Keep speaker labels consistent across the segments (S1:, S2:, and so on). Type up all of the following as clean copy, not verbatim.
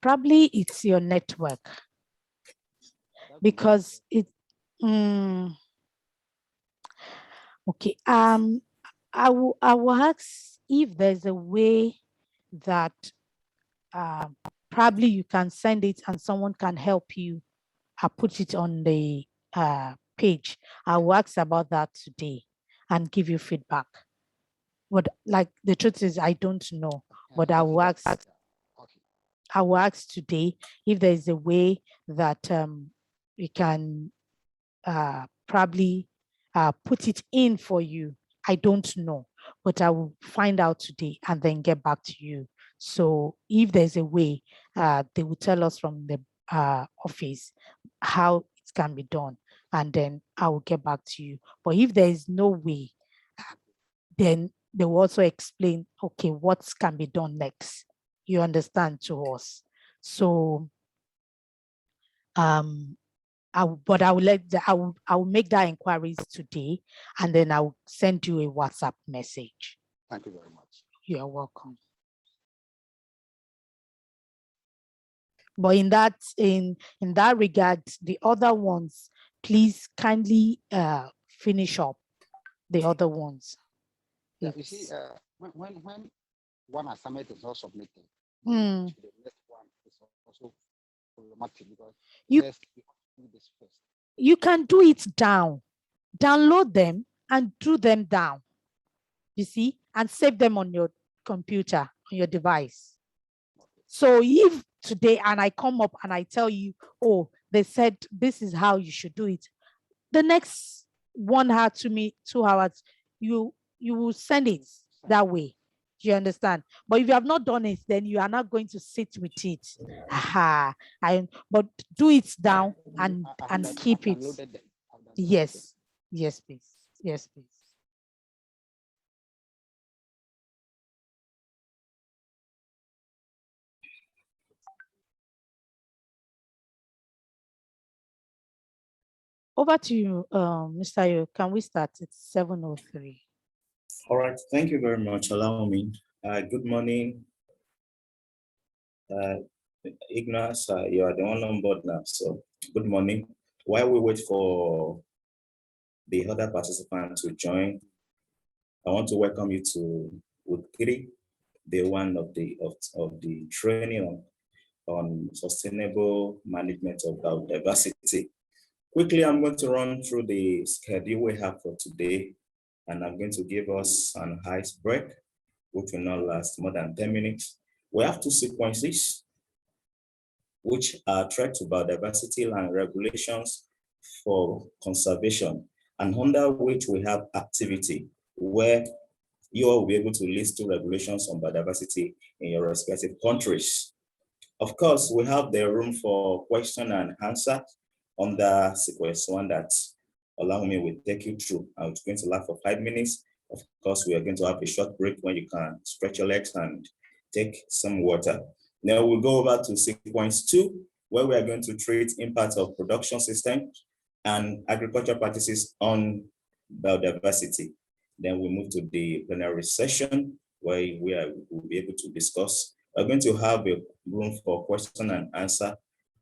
S1: Probably it's your network, because it. Okay. I will ask if there's a way that probably you can send it and someone can help you. I put it on the page. I will ask about that today and give you feedback. But like the truth is, I don't know. But I will ask. I will ask today if there is a way that we can probably put it in for you. I don't know, but I will find out today and then get back to you. So if there's a way, they will tell us from the office how it can be done, and then I will get back to you. But if there is no way, then they will also explain, okay, what can be done next. You understand, to us. So but I will make that inquiries today, and then I'll send you a WhatsApp message.
S2: Thank you very much.
S1: You're welcome. But in that regard, the other ones, please kindly finish up the other ones.
S2: Yeah, you see, when one assignment is not submitted, the next one is also problematic, because
S1: you can do it download them and do them down, you see, and save them on your computer, on your device. So if today and I come up and I tell you, oh, they said this is how you should do it, the next 1 hour to me, 2 hours, you will send it that way. Do you understand? But if you have not done it, then you are not going to sit with it. But do it down and keep it. Yes, yes, please. Yes, please. Over to you, Mr. Yo. Can we start? It's 7:03.
S3: All right. Thank you very much. Allow me. Good morning. Ignace, you are the one on board now. So good morning. While we wait for the other participants to join, I want to welcome you to week 3, day 1 of the training on sustainable management of biodiversity. Quickly, I'm going to run through the schedule we have for today, and I'm going to give us an ice break, which will not last more than 10 minutes. We have 2 sequences, which are threat to biodiversity and regulations for conservation, and under which we have activity, where you will be able to list 2 regulations on biodiversity in your respective countries. Of course, we have the room for question and answer under sequence 1 that Olawumi will take you through. I'm going to last for 5 minutes. Of course, we are going to have a short break when you can stretch your legs and take some water. Now we'll go over to sequence 2, where we are going to treat impacts of production systems and agricultural practices on biodiversity. Then we move to the plenary session, where we'll be able to discuss. We're going to have a room for question and answer.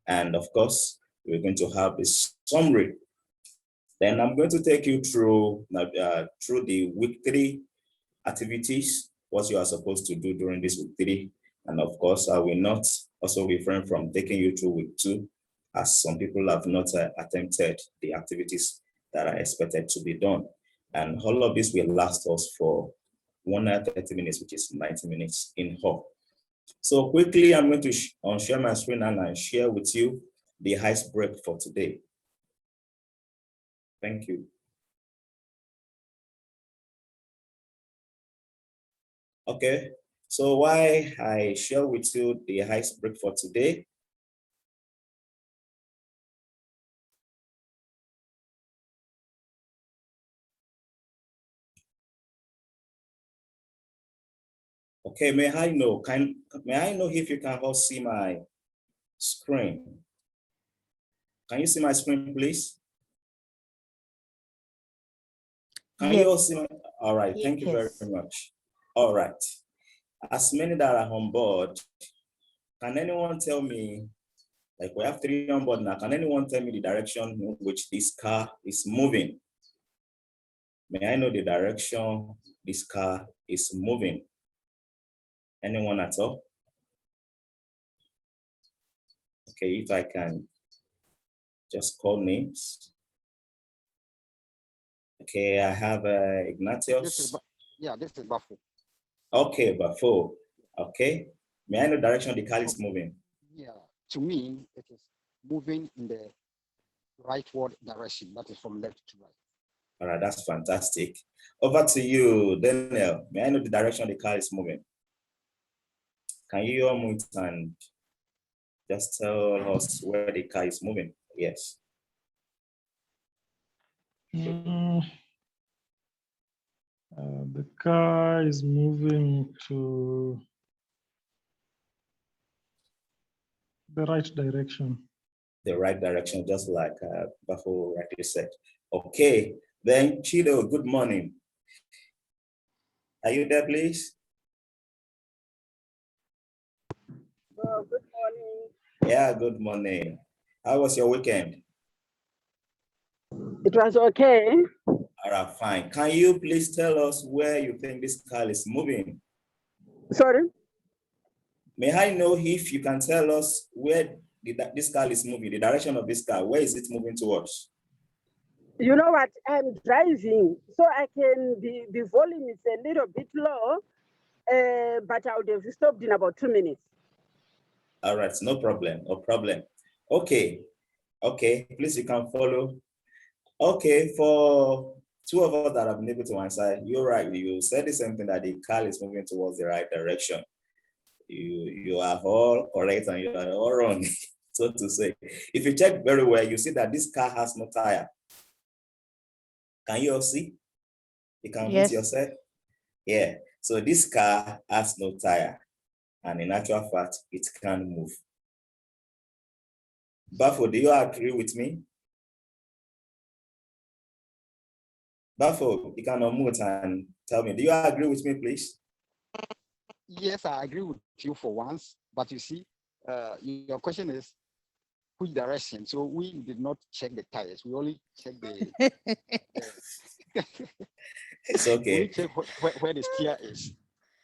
S3: And of course, we're going to have a summary. Then I'm going to take you through the week 3 activities, what you are supposed to do during this week 3. And of course, I will not also refrain from taking you through week 2, as some people have not attempted the activities that are expected to be done. And all of this will last us for 1 hour 30 minutes, which is 90 minutes in all. So quickly, I'm going to share my screen and share with you the ice break for today. Thank you. Okay, so why I share with you the ice break for today. Okay, may I know if you can all see my screen? Can you see my screen, please? Can you all see my? All right, thank you very much. All right. as many that are on board, can anyone tell me, like we have 3 on board now, can anyone tell me the direction in which this car is moving? May I know the direction this car is moving? Anyone at all? Okay, if I can just call names. Okay, I have Ignatius.
S2: This is Buffalo.
S3: Okay, Buffalo. Okay. May I know the direction the car is moving?
S2: Yeah, to me, it is moving in the rightward direction. That is from left to right.
S3: All right, that's fantastic. Over to you, Daniel. May I know the direction the car is moving? Can you unmute and just tell us where the car is moving? Yes.
S4: The car is moving to the right direction.
S3: The right direction, just like Buffalo rightly said. Okay, then Chido, good morning. Are you there, please?
S5: Good morning.
S3: Yeah, good morning. How was your weekend?
S5: It was okay.
S3: All right, fine. Can you please tell us where you think this car is moving?
S5: Sorry?
S3: May I know if you can tell us where this car is moving, the direction of this car, where is it moving towards?
S5: You know what? I'm driving, so I can, the volume is a little bit low, but I would have stopped in about 2 minutes.
S3: All right, no problem, no problem. Okay, please, you can follow. Okay, for 2 of us that have been able to answer, you're right. You said the same thing, that the car is moving towards the right direction. You are all correct and you are all wrong, so to say. If you check very well, you see that this car has no tire. Can you all see? You can mute yourself. Yeah, so this car has no tire, and in actual fact, it can move. Bafo, do you agree with me? Bafo, you can unmute and tell me, do you agree with me, please?
S2: Yes, I agree with you for once, but you see, your question is which direction? So we did not check the tires. We only checked the.
S3: It's okay.
S2: We check where the steer is.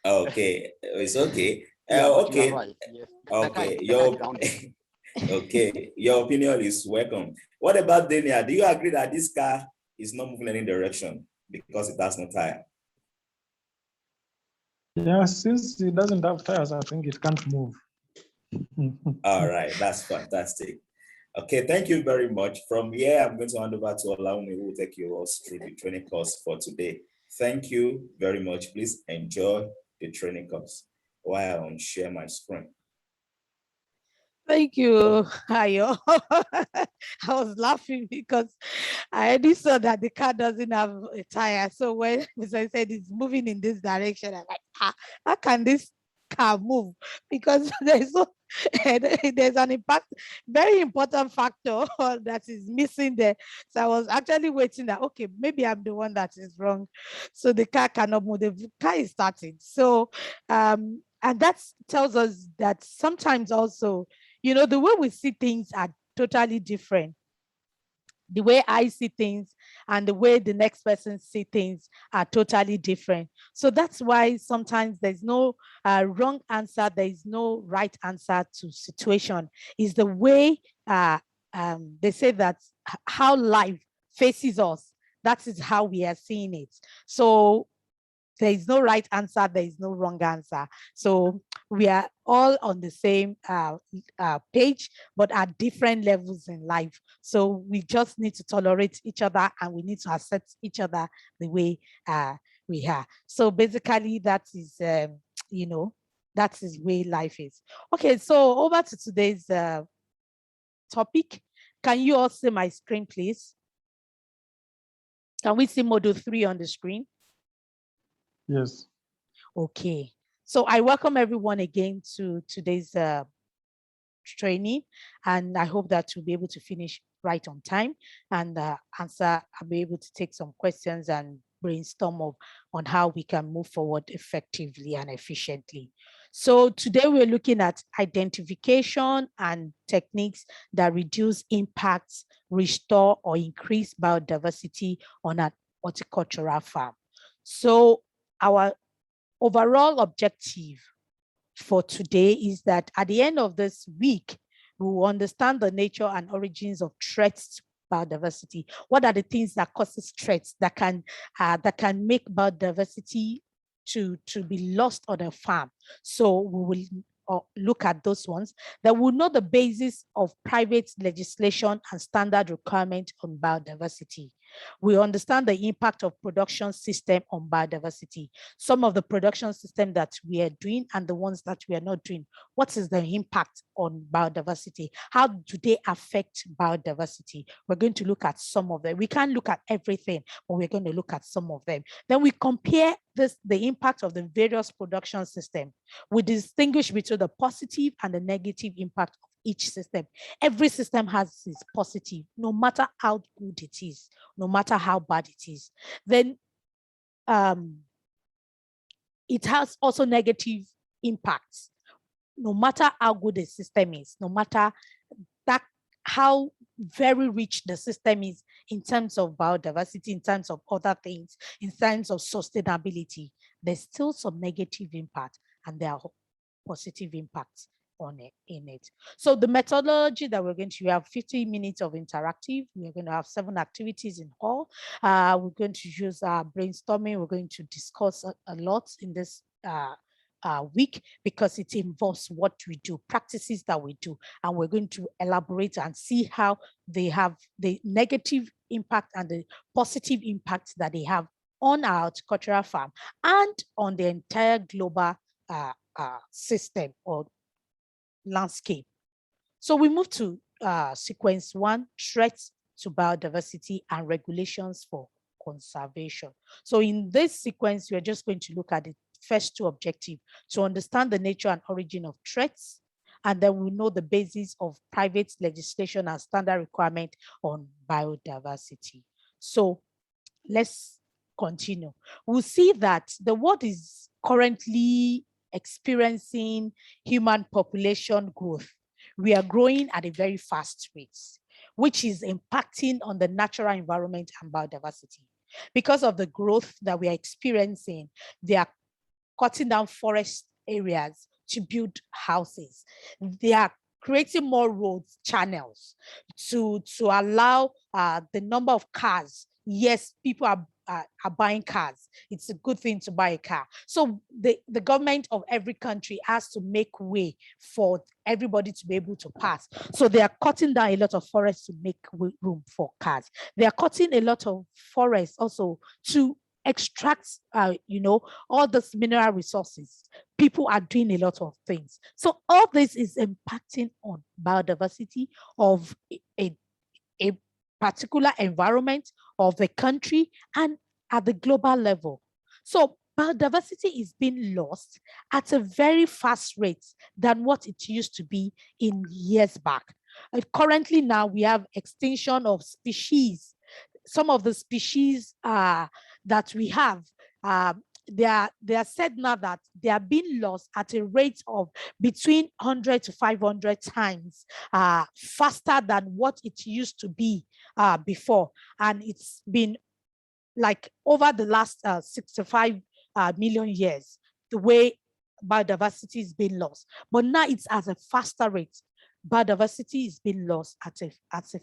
S3: Okay, it's okay.
S2: Yeah,
S3: okay.
S2: You are right. Yes.
S3: Okay, okay, your opinion is welcome. What about Daniel? Do you agree that this car is not moving in any direction because it has no tire?
S4: Yeah, since it doesn't have tires, I think it can't move.
S3: All right, that's fantastic. Okay, thank you very much. From here, I'm going to hand over to Olaumi, who will take you all through the training course for today. Thank you very much. Please enjoy the training course while I share my screen.
S1: Thank you, Ayo. I was laughing because I already saw that the car doesn't have a tire. So when I said it's moving in this direction, I'm like, how can this car move? Because there's an impact, very important factor that is missing there. So I was actually waiting that, okay, maybe I'm the one that is wrong. So the car cannot move. The car is starting. So, and that tells us that sometimes also, you know, the way we see things are totally different. The way I see things and the way the next person see things are totally different. So that's why sometimes there's no wrong answer. There is no right answer to situation. Is the way they say that how life faces us. That is how we are seeing it. So there is no right answer. There is no wrong answer. So we are all on the same page, but at different levels in life. So we just need to tolerate each other and we need to accept each other the way we are. So basically that is, you know, that is where life is. Okay, so over to today's topic. Can you all see my screen, please? Can we see module 3 on the screen?
S4: Yes.
S1: Okay, so I welcome everyone again to today's training, and I hope that you'll be able to finish right on time and answer. I'll be able to take some questions and brainstorm on how we can move forward effectively and efficiently. So today we're looking at identification and techniques that reduce impacts, restore or increase biodiversity on an horticultural farm. So our overall objective for today is that at the end of this week, we will understand the nature and origins of threats to biodiversity. What are the things that causes threats that can make biodiversity to be lost on a farm? So we will look at those ones. That will know the basis of private legislation and standard requirement on biodiversity. We understand the impact of production system on biodiversity. Some of the production system that we are doing and the ones that we are not doing. What is the impact on biodiversity? How do they affect biodiversity? We're going to look at some of them. We can't look at everything, but we're going to look at some of them. Then we compare the impact of the various production systems. We distinguish between the positive and the negative impact of each system. Every system has its positive, no matter how good it is, no matter how bad it is. Then it has also negative impacts, no matter how good the system is, no matter how very rich the system is in terms of biodiversity, in terms of other things, in terms of sustainability, there's still some negative impact and there are positive impacts in it. So the methodology that we're going to have 50 minutes of interactive. We're going to have 7 activities in all. We're going to use brainstorming. We're going to discuss a lot in this week because it involves what we do, practices that we do, and we're going to elaborate and see how they have the negative impact and the positive impact that they have on our horticultural farm and on the entire global system or landscape. So we move to sequence 1, threats to biodiversity and regulations for conservation. So in this sequence, we're just going to look at the first 2 objectives to understand the nature and origin of threats, and then we know the basis of private legislation and standard requirement on biodiversity. So let's continue. We'll see that the world is currently experiencing human population growth. We are growing at a very fast rate, which is impacting on the natural environment and biodiversity. Because of the growth that we are experiencing, they are cutting down forest areas to build houses. They are creating more roads, channels to allow the number of cars. Yes, people are buying cars. It's a good thing to buy a car. So the government of every country has to make way for everybody to be able to pass. So they are cutting down a lot of forests to make room for cars. They are cutting a lot of forests also to extract, all those mineral resources. People are doing a lot of things. So all this is impacting on biodiversity of a particular environment of the country and at the global level. So biodiversity is being lost at a very fast rate than what it used to be in years back. Currently now we have extinction of species. Some of the species that we have, they are said now that they are being lost at a rate of between 100 to 500 times faster than what it used to be before. And it's been like over the last 65 million years, the way biodiversity is being lost. But now it's at a faster rate. Biodiversity is being lost at a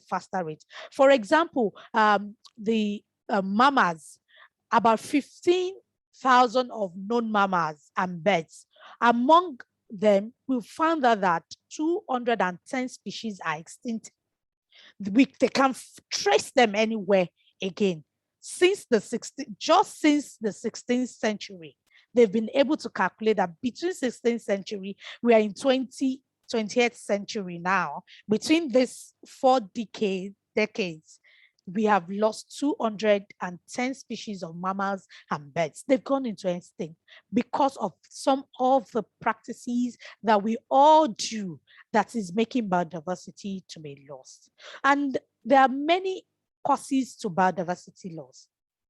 S1: faster rate. For example, the mammals, about 15,000 of known mammals and birds. Among them, we found that 210 species are extinct. They can't trace them anywhere again. Since the 16th century, they've been able to calculate that between 16th century, we are in 20th century now. Between these 4 decades, we have lost 210 species of mammals and birds. They've gone into extinct because of some of the practices that we all do that is making biodiversity to be lost. And there are many causes to biodiversity loss.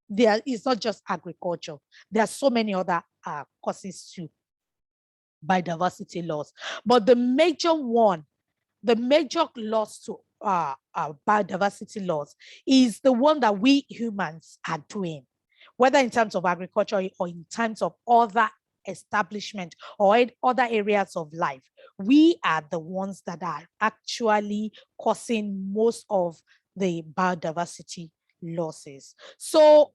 S1: it's not just agriculture. There are so many other causes to biodiversity loss. But the major one, the major loss to biodiversity loss is the one that we humans are doing, whether in terms of agriculture or in terms of other establishment or in other areas of life. We are the ones that are actually causing most of the biodiversity losses. So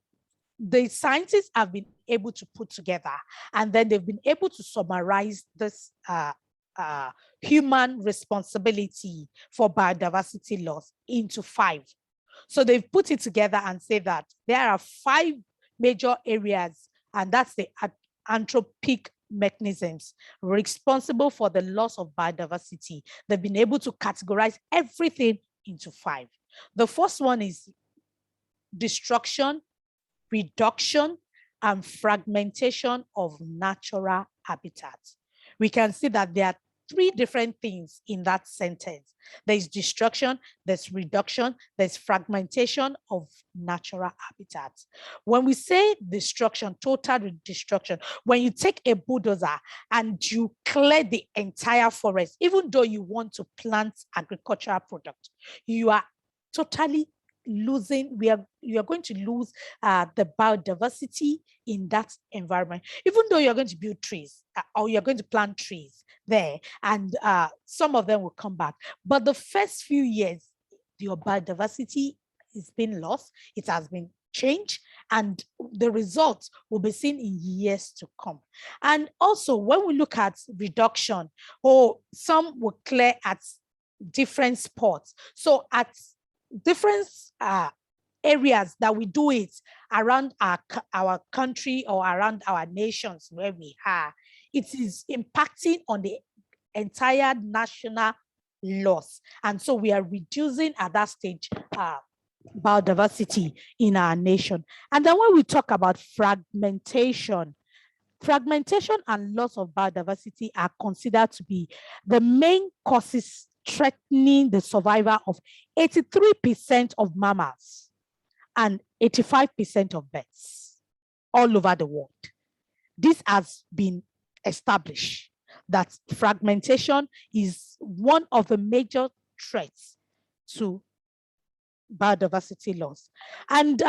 S1: the scientists have been able to put together, and then they've been able to summarize this human responsibility for biodiversity loss into 5. So they've put it together and say that there are 5 major areas, and that's the anthropic mechanisms responsible for the loss of biodiversity. They've been able to categorize everything into 5. The first one is destruction, reduction, and fragmentation of natural habitats. We can see that there are 3 different things in that sentence. There's destruction, there's reduction, there's fragmentation of natural habitats. When we say destruction, total destruction, when you take a bulldozer and you clear the entire forest, even though you want to plant agricultural product, you are totally losing, you are going to lose the biodiversity in that environment, even though you're going to build trees or you're going to plant trees there, and some of them will come back. But the first few years, your biodiversity is being lost, it has been changed, and the results will be seen in years to come. And also, when we look at reduction, some will clear at different spots. So at different areas that we do it around our country or around our nations where we are, it is impacting on the entire national loss. And so we are reducing at that stage biodiversity in our nation. And then when we talk about fragmentation and loss of biodiversity are considered to be the main causes threatening the survival of 83% of mammals and 85% of birds all over the world. This has been established that fragmentation is one of the major threats to biodiversity loss. And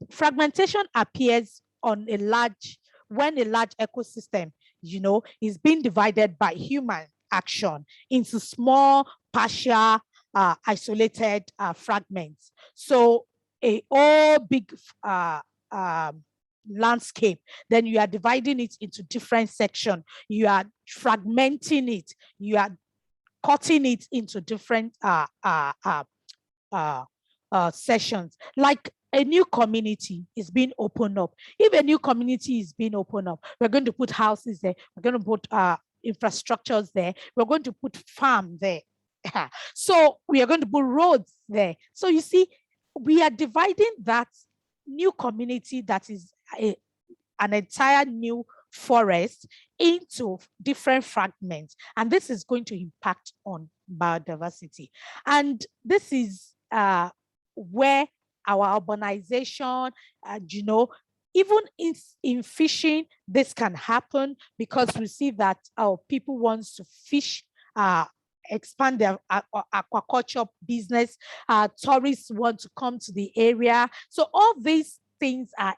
S1: fragmentation appears on when a large ecosystem, is being divided by human action into small, partial, isolated fragments. So a all big landscape, then you are dividing it into different sections. You are fragmenting it. You are cutting it into different sessions. Like a new community is being opened up. If a new community is being opened up, we're going to put houses there. We're going to put infrastructures there. We're going to put farm there. So we are going to put roads there. So you see, we are dividing that new community that is an entire new forest into different fragments. And this is going to impact on biodiversity. And this is where our urbanization, even in fishing, this can happen because we see that people want to fish, expand their aquaculture business. Tourists want to come to the area. So all these things are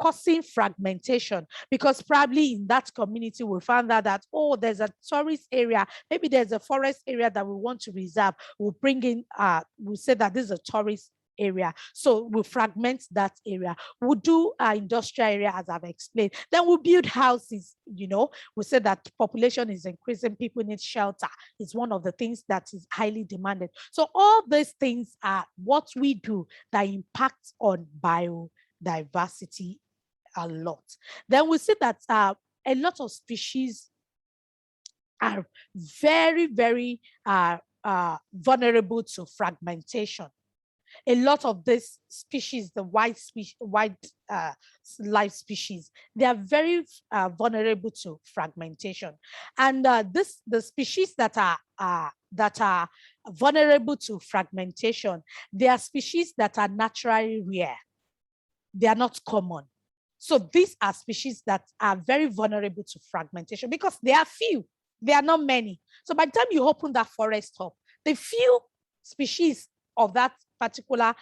S1: causing fragmentation, because probably in that community we found out that, there's a tourist area, maybe there's a forest area that we want to reserve. We'll bring in, we'll say that this is a tourist area. So we'll fragment that area. We'll do industrial area, as I've explained. Then we'll build houses, we say that population is increasing, people need shelter. It's one of the things that is highly demanded. So all these things are what we do that impacts on biodiversity a lot. Then we see that a lot of species are very, very vulnerable to fragmentation. A lot of these species, the wildlife species, they are very vulnerable to fragmentation. And the species that are vulnerable to fragmentation, they are species that are naturally rare. they are not common. So these are species that are very vulnerable to fragmentation because they are few. They are not many. So by the time you open that forest up, the few species of that particular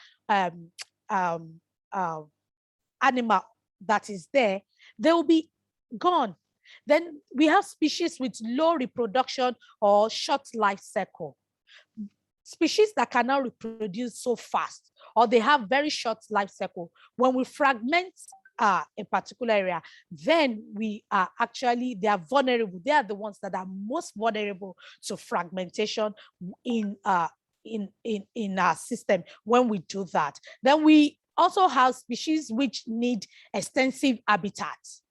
S1: animal that is there, they will be gone. Then we have species with low reproduction or short life cycle. Species that cannot reproduce so fast, or they have very short life cycle. When we fragment a particular area, then we are actually, they are vulnerable. They are the ones that are most vulnerable to fragmentation in our system when we do that. Then we also have species which need extensive habitats.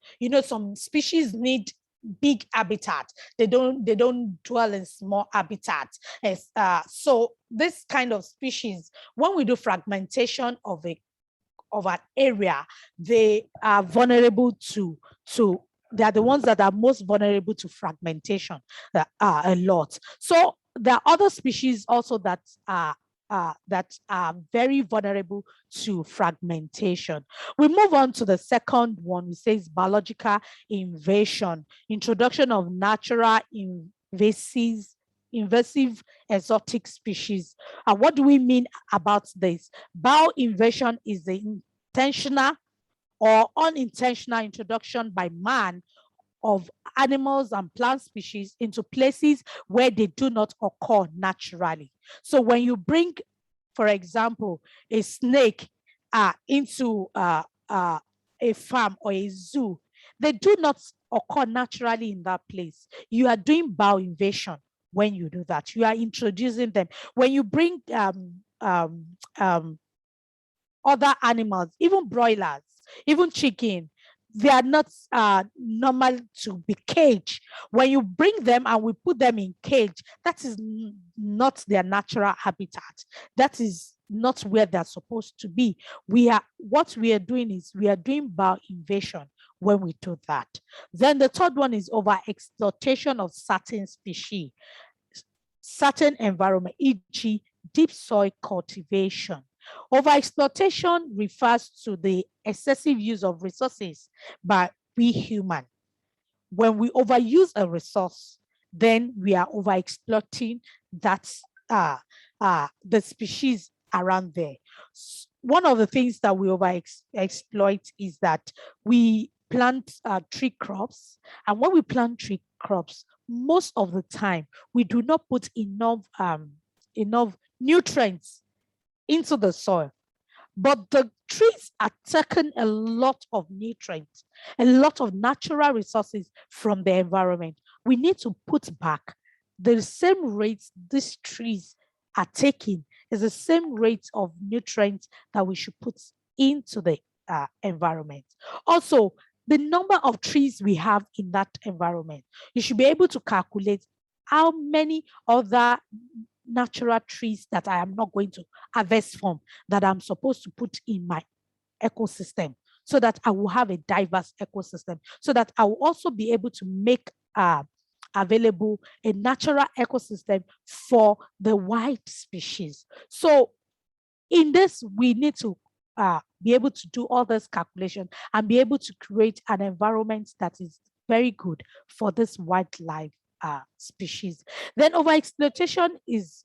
S1: Some species need big habitat. They don't dwell in small habitats. So this kind of species, when we do fragmentation of an area, they are vulnerable to they are the ones that are most vulnerable to fragmentation a lot. So there are other species also that are very vulnerable to fragmentation. We move on to the second one. It says biological invasion, introduction of natural invasive exotic species. What do we mean about this? Bioinvasion is the intentional or unintentional introduction by man of animals and plant species into places where they do not occur naturally. So when you bring, for example, a snake into a farm or a zoo, they do not occur naturally in that place. You are doing bioinvasion when you do that. You are introducing them. When you bring other animals, even broilers, even chicken, they are not normal to be caged. When you bring them and we put them in cage, that is not their natural habitat. That is not where they're supposed to be. What we are doing is we are doing bioinvasion when we do that. Then the third one is overexploitation of certain species, certain environment, e.g. deep soil cultivation. Overexploitation refers to the excessive use of resources by we human. When we overuse a resource, then we are overexploiting the species around there. One of the things that we overexploit is that we plant tree crops, and when we plant tree crops, most of the time we do not put enough nutrients into the soil. But the trees are taking a lot of nutrients, a lot of natural resources from the environment. We need to put back the same rates these trees are taking is the same rate of nutrients that we should put into the environment. Also, the number of trees we have in that environment, you should be able to calculate how many other natural trees that I am not going to harvest from that I'm supposed to put in my ecosystem, so that I will have a diverse ecosystem, so that I will also be able to make available a natural ecosystem for the wild species. So in this, we need to be able to do all this calculation and be able to create an environment that is very good for this wildlife species. Then overexploitation is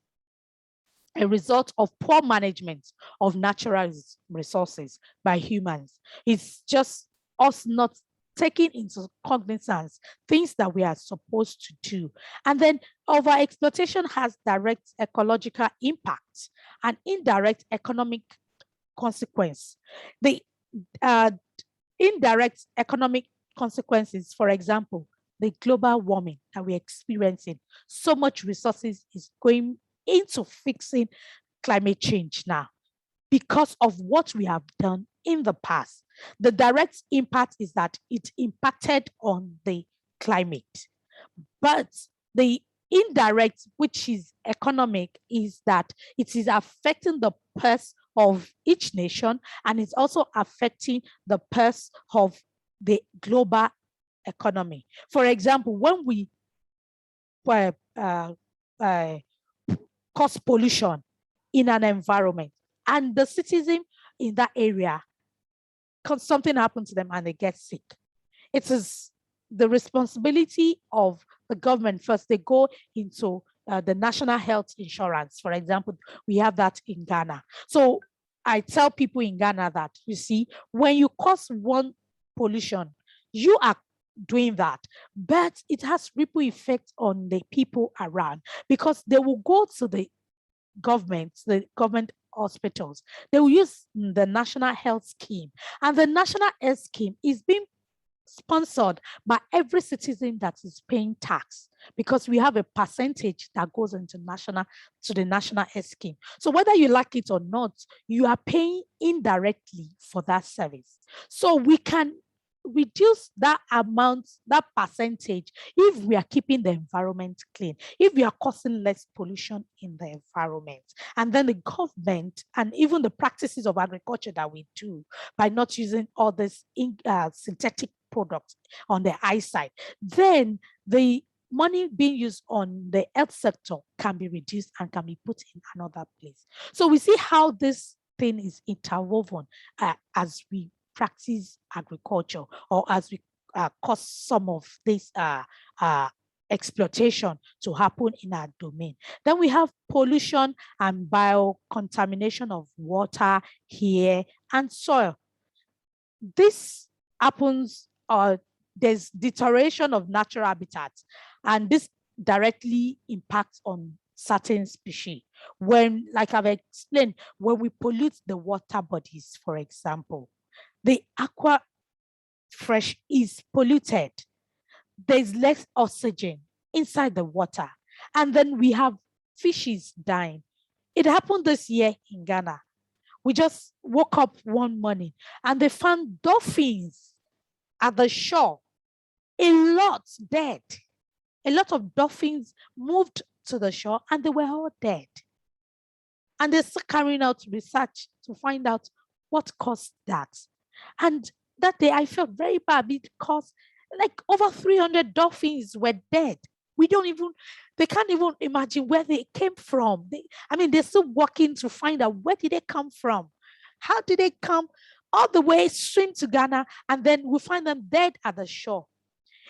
S1: a result of poor management of natural resources by humans. It's just us not taking into cognizance things that we are supposed to do. And then overexploitation has direct ecological impact and indirect economic consequence. The indirect economic consequences, for example, the global warming that we're experiencing, so much resources is going into fixing climate change now because of what we have done in the past. The direct impact is that it impacted on the climate, but the indirect, which is economic, is that it is affecting the purse of each nation, and it's also affecting the purse of the global economy. For example, when we cause pollution in an environment and the citizen in that area something happened to them and they get sick, it is the responsibility of the government. First, they go into the national health insurance. For example, we have that in Ghana. So I tell people in Ghana that, you see, when you cause one pollution, you are doing that, but it has ripple effect on the people around, because they will go to the government hospitals. They will use the national health scheme, and the national health scheme is being sponsored by every citizen that is paying tax, because we have a percentage that goes into the national health scheme. So whether you like it or not, you are paying indirectly for that service. So we can reduce that amount, that percentage, if we are keeping the environment clean, if we are causing less pollution in the environment. And then the government and even the practices of agriculture that we do by not using all this synthetic products on the eyesight, then the money being used on the health sector can be reduced and can be put in another place. So we see how this thing is interwoven as we practice agriculture, or as we cause some of this exploitation to happen in our domain. Then we have pollution and biocontamination of water, air, and soil. This happens, there's deterioration of natural habitats, and this directly impacts on certain species. When, like I've explained, when we pollute the water bodies, for example, the aqua fresh is polluted. There's less oxygen inside the water. And then we have fishes dying. It happened this year in Ghana. We just woke up one morning and they found dolphins at the shore. A lot dead. A lot of dolphins moved to the shore and they were all dead. And they're still carrying out research to find out what caused that. And that day I felt very bad because like over 300 dolphins were dead. They can't even imagine where they came from. They're still working to find out where did they come from? How did they come all the way, swim to Ghana, and then we find them dead at the shore?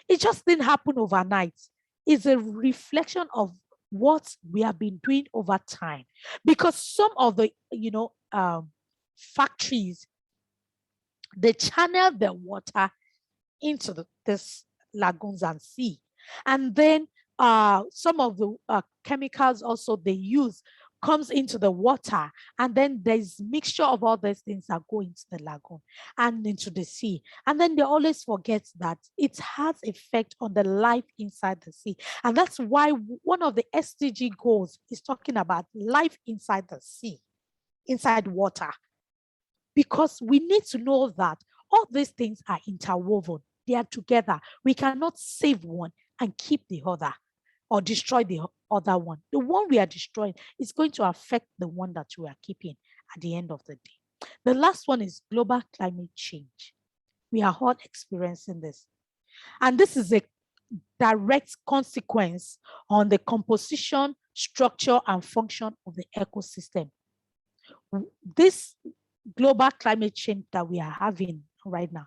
S1: It just didn't happen overnight. It's a reflection of what we have been doing over time. Because some of the, factories, they channel the water into this lagoons and sea. And then some of the chemicals also they use comes into the water, and then there's mixture of all these things that go into the lagoon and into the sea. And then they always forget that it has effect on the life inside the sea. And that's why one of the SDG goals is talking about life inside the sea, inside water. Because we need to know that all these things are interwoven. They are together. We cannot save one and keep the other, or destroy the other one. The one we are destroying is going to affect the one that we are keeping at the end of the day. The last one is global climate change. We are all experiencing this. And this is a direct consequence on the composition, structure, and function of the ecosystem. This global climate change that we are having right now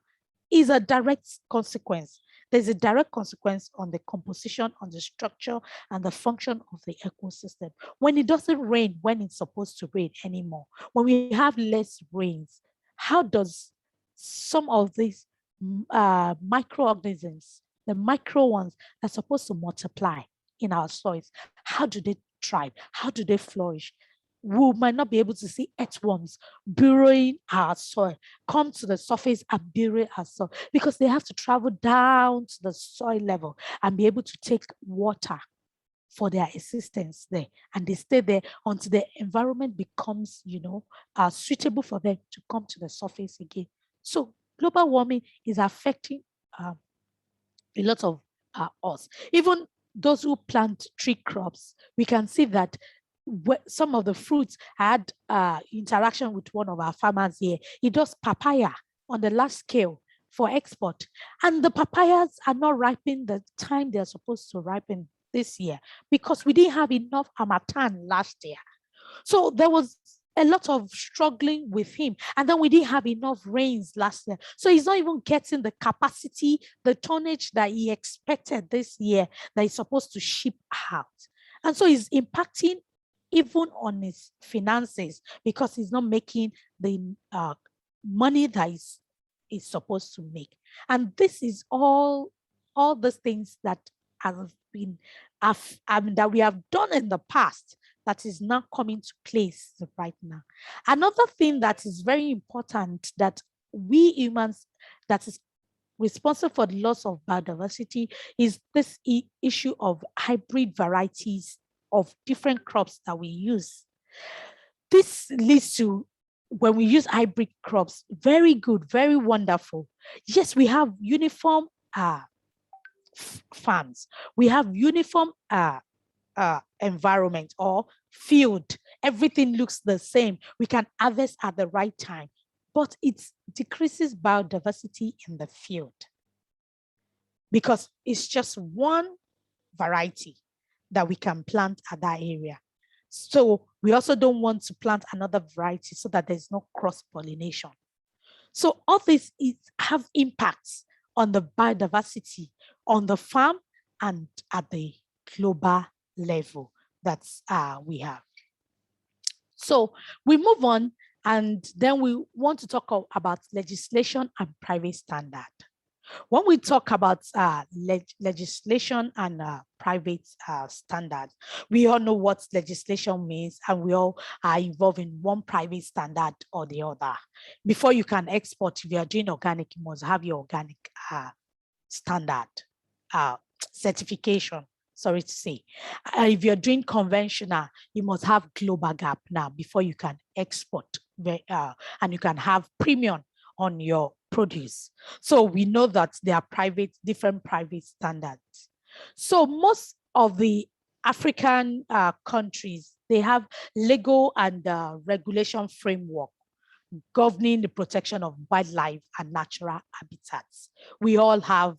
S1: is a direct consequence. There's a direct consequence on the composition, on the structure, and the function of the ecosystem. When it doesn't rain when it's supposed to rain anymore, when we have less rains, how does some of these microorganisms, the micro ones that are supposed to multiply in our soils, how do they thrive? How do they flourish? We might not be able to see earthworms burrowing our soil, come to the surface and bury our soil, because they have to travel down to the soil level and be able to take water for their existence there. And they stay there until the environment becomes, suitable for them to come to the surface again. So global warming is affecting a lot of us. Even those who plant tree crops, we can see that some of the fruits. I had interaction with one of our farmers here. He does papaya on the large scale for export, and the papayas are not ripening the time they're supposed to ripen this year because we didn't have enough harmattan last year. So there was a lot of struggling with him. And then we didn't have enough rains last year. So he's not even getting the capacity, the tonnage that he expected this year that he's supposed to ship out. And so it's impacting even on his finances because he's not making the money that he's supposed to make. And this is all these things that have been, that we have done in the past that is now coming to place right now. Another thing that is very important that we humans that is responsible for the loss of biodiversity is this issue of hybrid varieties of different crops that we use. This leads to, when we use hybrid crops, very good, very wonderful. Yes, we have uniform farms. We have uniform environment or field. Everything looks the same. We can harvest at the right time, but it decreases biodiversity in the field because it's just one variety that we can plant at that area. So we also don't want to plant another variety so that there's no cross-pollination. So all this have impacts on the biodiversity on the farm and at the global level that we have. So we move on, and then we want to talk about legislation and private standard. When we talk about legislation and private standards, we all know what legislation means, and we all are involved in one private standard or the other. Before you can export, if you are doing organic, you must have your organic standard certification. Sorry to say. If you're doing conventional, you must have global gap now before you can export, and you can have premium on your produce. So we know that there are different private standards. So most of the African countries, they have legal and regulation framework governing the protection of wildlife and natural habitats. We all have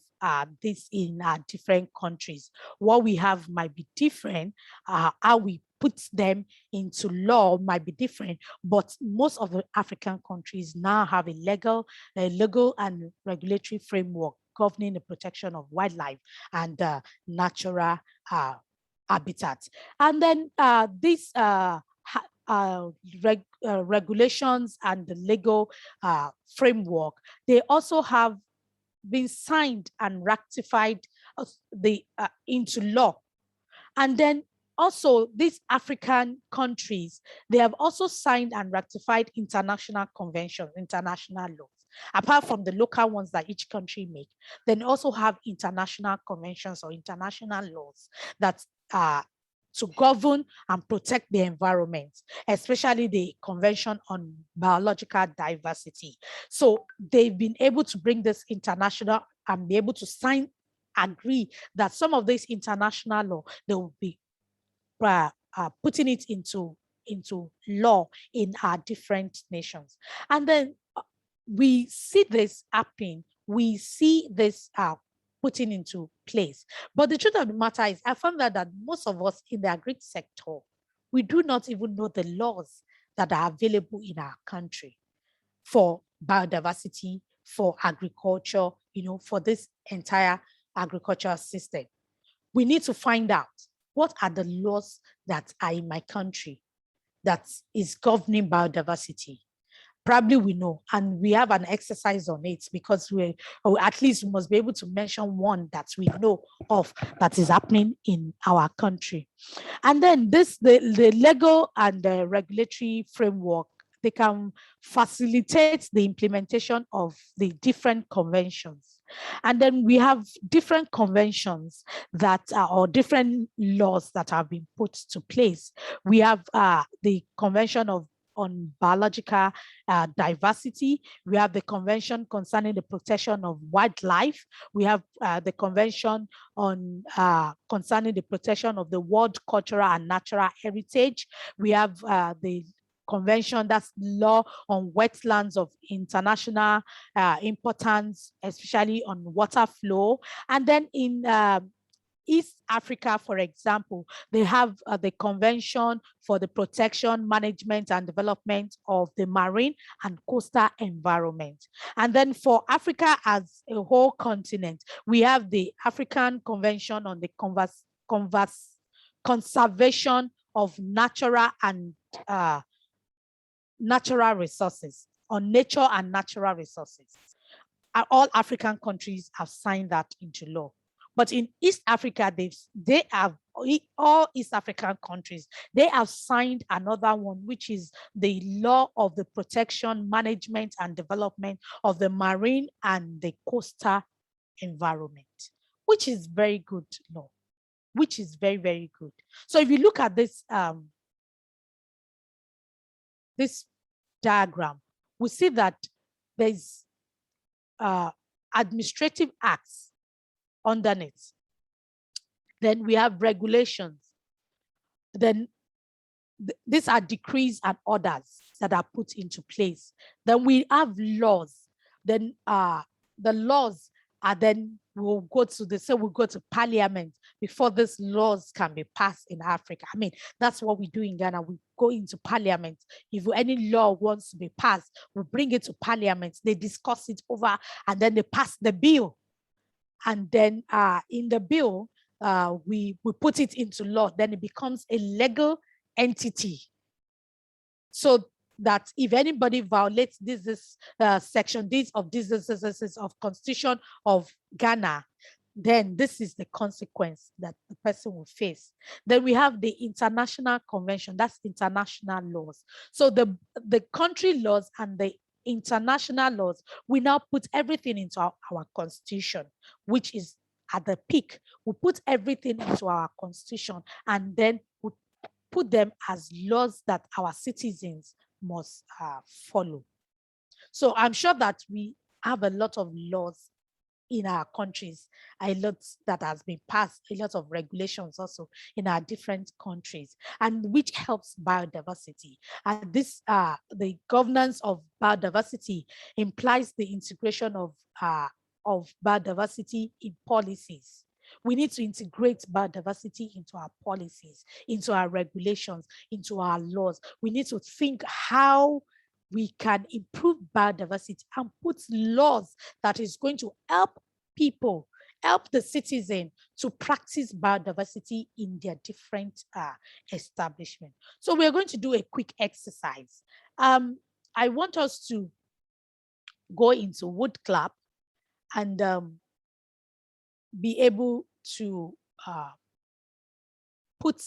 S1: this in different countries. What we have might be different, how we put them into law might be different, but most of the African countries now have a legal and regulatory framework governing the protection of wildlife and natural habitats. And then these regulations and the legal framework, they also have been signed and ratified into law. And then also these African countries, they have also signed and ratified international conventions, international laws. Apart from the local ones that each country make, then also have international conventions or international laws that to govern and protect the environment, especially the Convention on Biological Diversity. So they've been able to bring this international and be able to agree that some of this international law, they will be putting it into law in our different nations. And then we see this happening. We see this putting into place. But the truth of the matter is, I found that most of us in the agri sector, we do not even know the laws that are available in our country for biodiversity, for agriculture, for this entire agricultural system. We need to find out what are the laws that are in my country that is governing biodiversity. Probably we know, and we have an exercise on it because at least we must be able to mention one that we know of that is happening in our country. And then the legal and the regulatory framework, they can facilitate the implementation of the different conventions. And then we have different conventions that or different laws that have been put to place. We have the Convention on Biological Diversity. We have the Convention concerning the protection of wildlife. We have the Convention on concerning the protection of the world cultural and natural heritage. We have the Convention, that's law on wetlands of international importance, especially on water flow. And then in East Africa, for example, they have the Convention for the Protection, Management, and Development of the Marine and Coastal Environment. And then for Africa as a whole continent, we have the African Convention on the Conservation of Natural and Natural Resources, on nature and natural resources. All African countries have signed that into law. But in East Africa, all East African countries, they have signed another one, which is the Law of the Protection, Management, and Development of the Marine and the Coastal Environment, which is very good law, which is very, very good. So if you look at this, this diagram, we see that there's administrative acts underneath. Then we have regulations. Then these are decrees and orders that are put into place. Then we have laws. Then the laws are then we'll go to parliament before these laws can be passed in Africa. I mean, that's what we do in Ghana. We go into parliament. If any law wants to be passed, we bring it to parliament. They discuss it over and then they pass the bill. And then in the bill, we put it into law. Then it becomes a legal entity. So that if anybody violates this section of Constitution of Ghana, then this is the consequence that the person will face. Then we have the international convention, that's international laws. So the country laws and the international laws, we now put everything into our constitution, which is at the peak. We put everything into our constitution and then we put them as laws that our citizens must follow. So I'm sure that we have a lot of laws in our countries, a lot that has been passed, a lot of regulations also in our different countries, and which helps biodiversity. And this, the governance of biodiversity implies the integration of biodiversity in policies. We need to integrate biodiversity into our policies, into our regulations, into our laws. We need to think how we can improve biodiversity and put laws that is going to help people, help the citizen to practice biodiversity in their different establishments. So we're going to do a quick exercise. I want us to go into wood clap and be able to put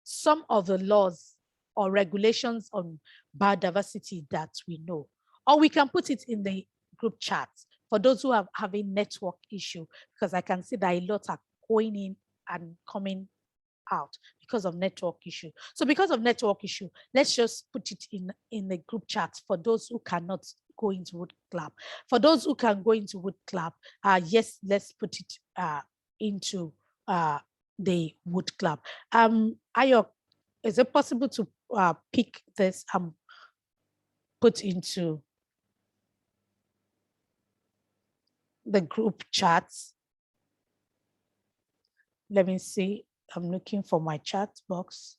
S1: some of the laws or regulations on biodiversity that we know, or we can put it in the group chat for those who are having network issue, because I can see that a lot are going in and coming out because of network issue. So because of network issue, let's just put it in the group chat for those who cannot go into wood clap. For those who can go into wood clap, yes, let's put it into the wood clap. Ayo, is it possible to pick this and put into the group chats? Let me see. I'm looking for my chat box.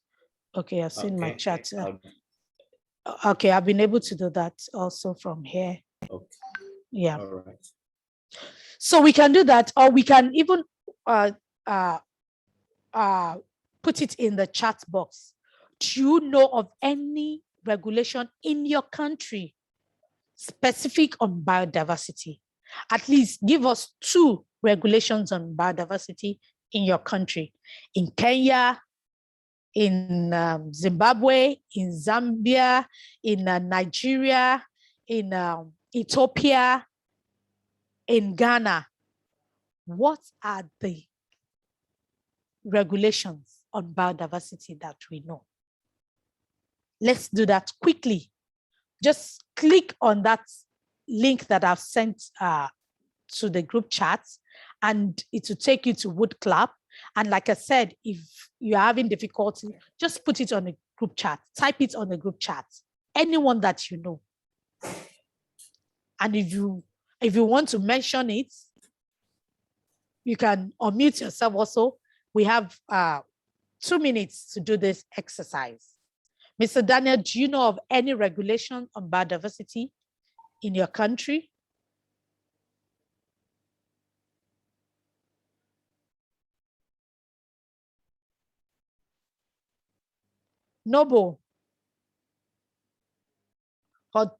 S1: Okay, I've seen my chat. Okay, I've been able to do that also from here.
S3: Okay.
S1: Yeah.
S3: All right.
S1: So we can do that, or we can even put it in the chat box. Do you know of any regulation in your country specific on biodiversity? At least give us 2 regulations on biodiversity in your country. In Kenya, in Zimbabwe, in Zambia, in Nigeria, in Ethiopia, in Ghana. What are the regulations on biodiversity that we know? Let's do that quickly. Just click on that link that I've sent to the group chat, and it will take you to wood clap. And like I said, if you're having difficulty, just put it on the group chat, type it on the group chat, anyone that you know. And if you want to mention it, you can unmute yourself also. We have 2 minutes to do this exercise. Mr. Daniel, do you know of any regulation on biodiversity in your country? Noble or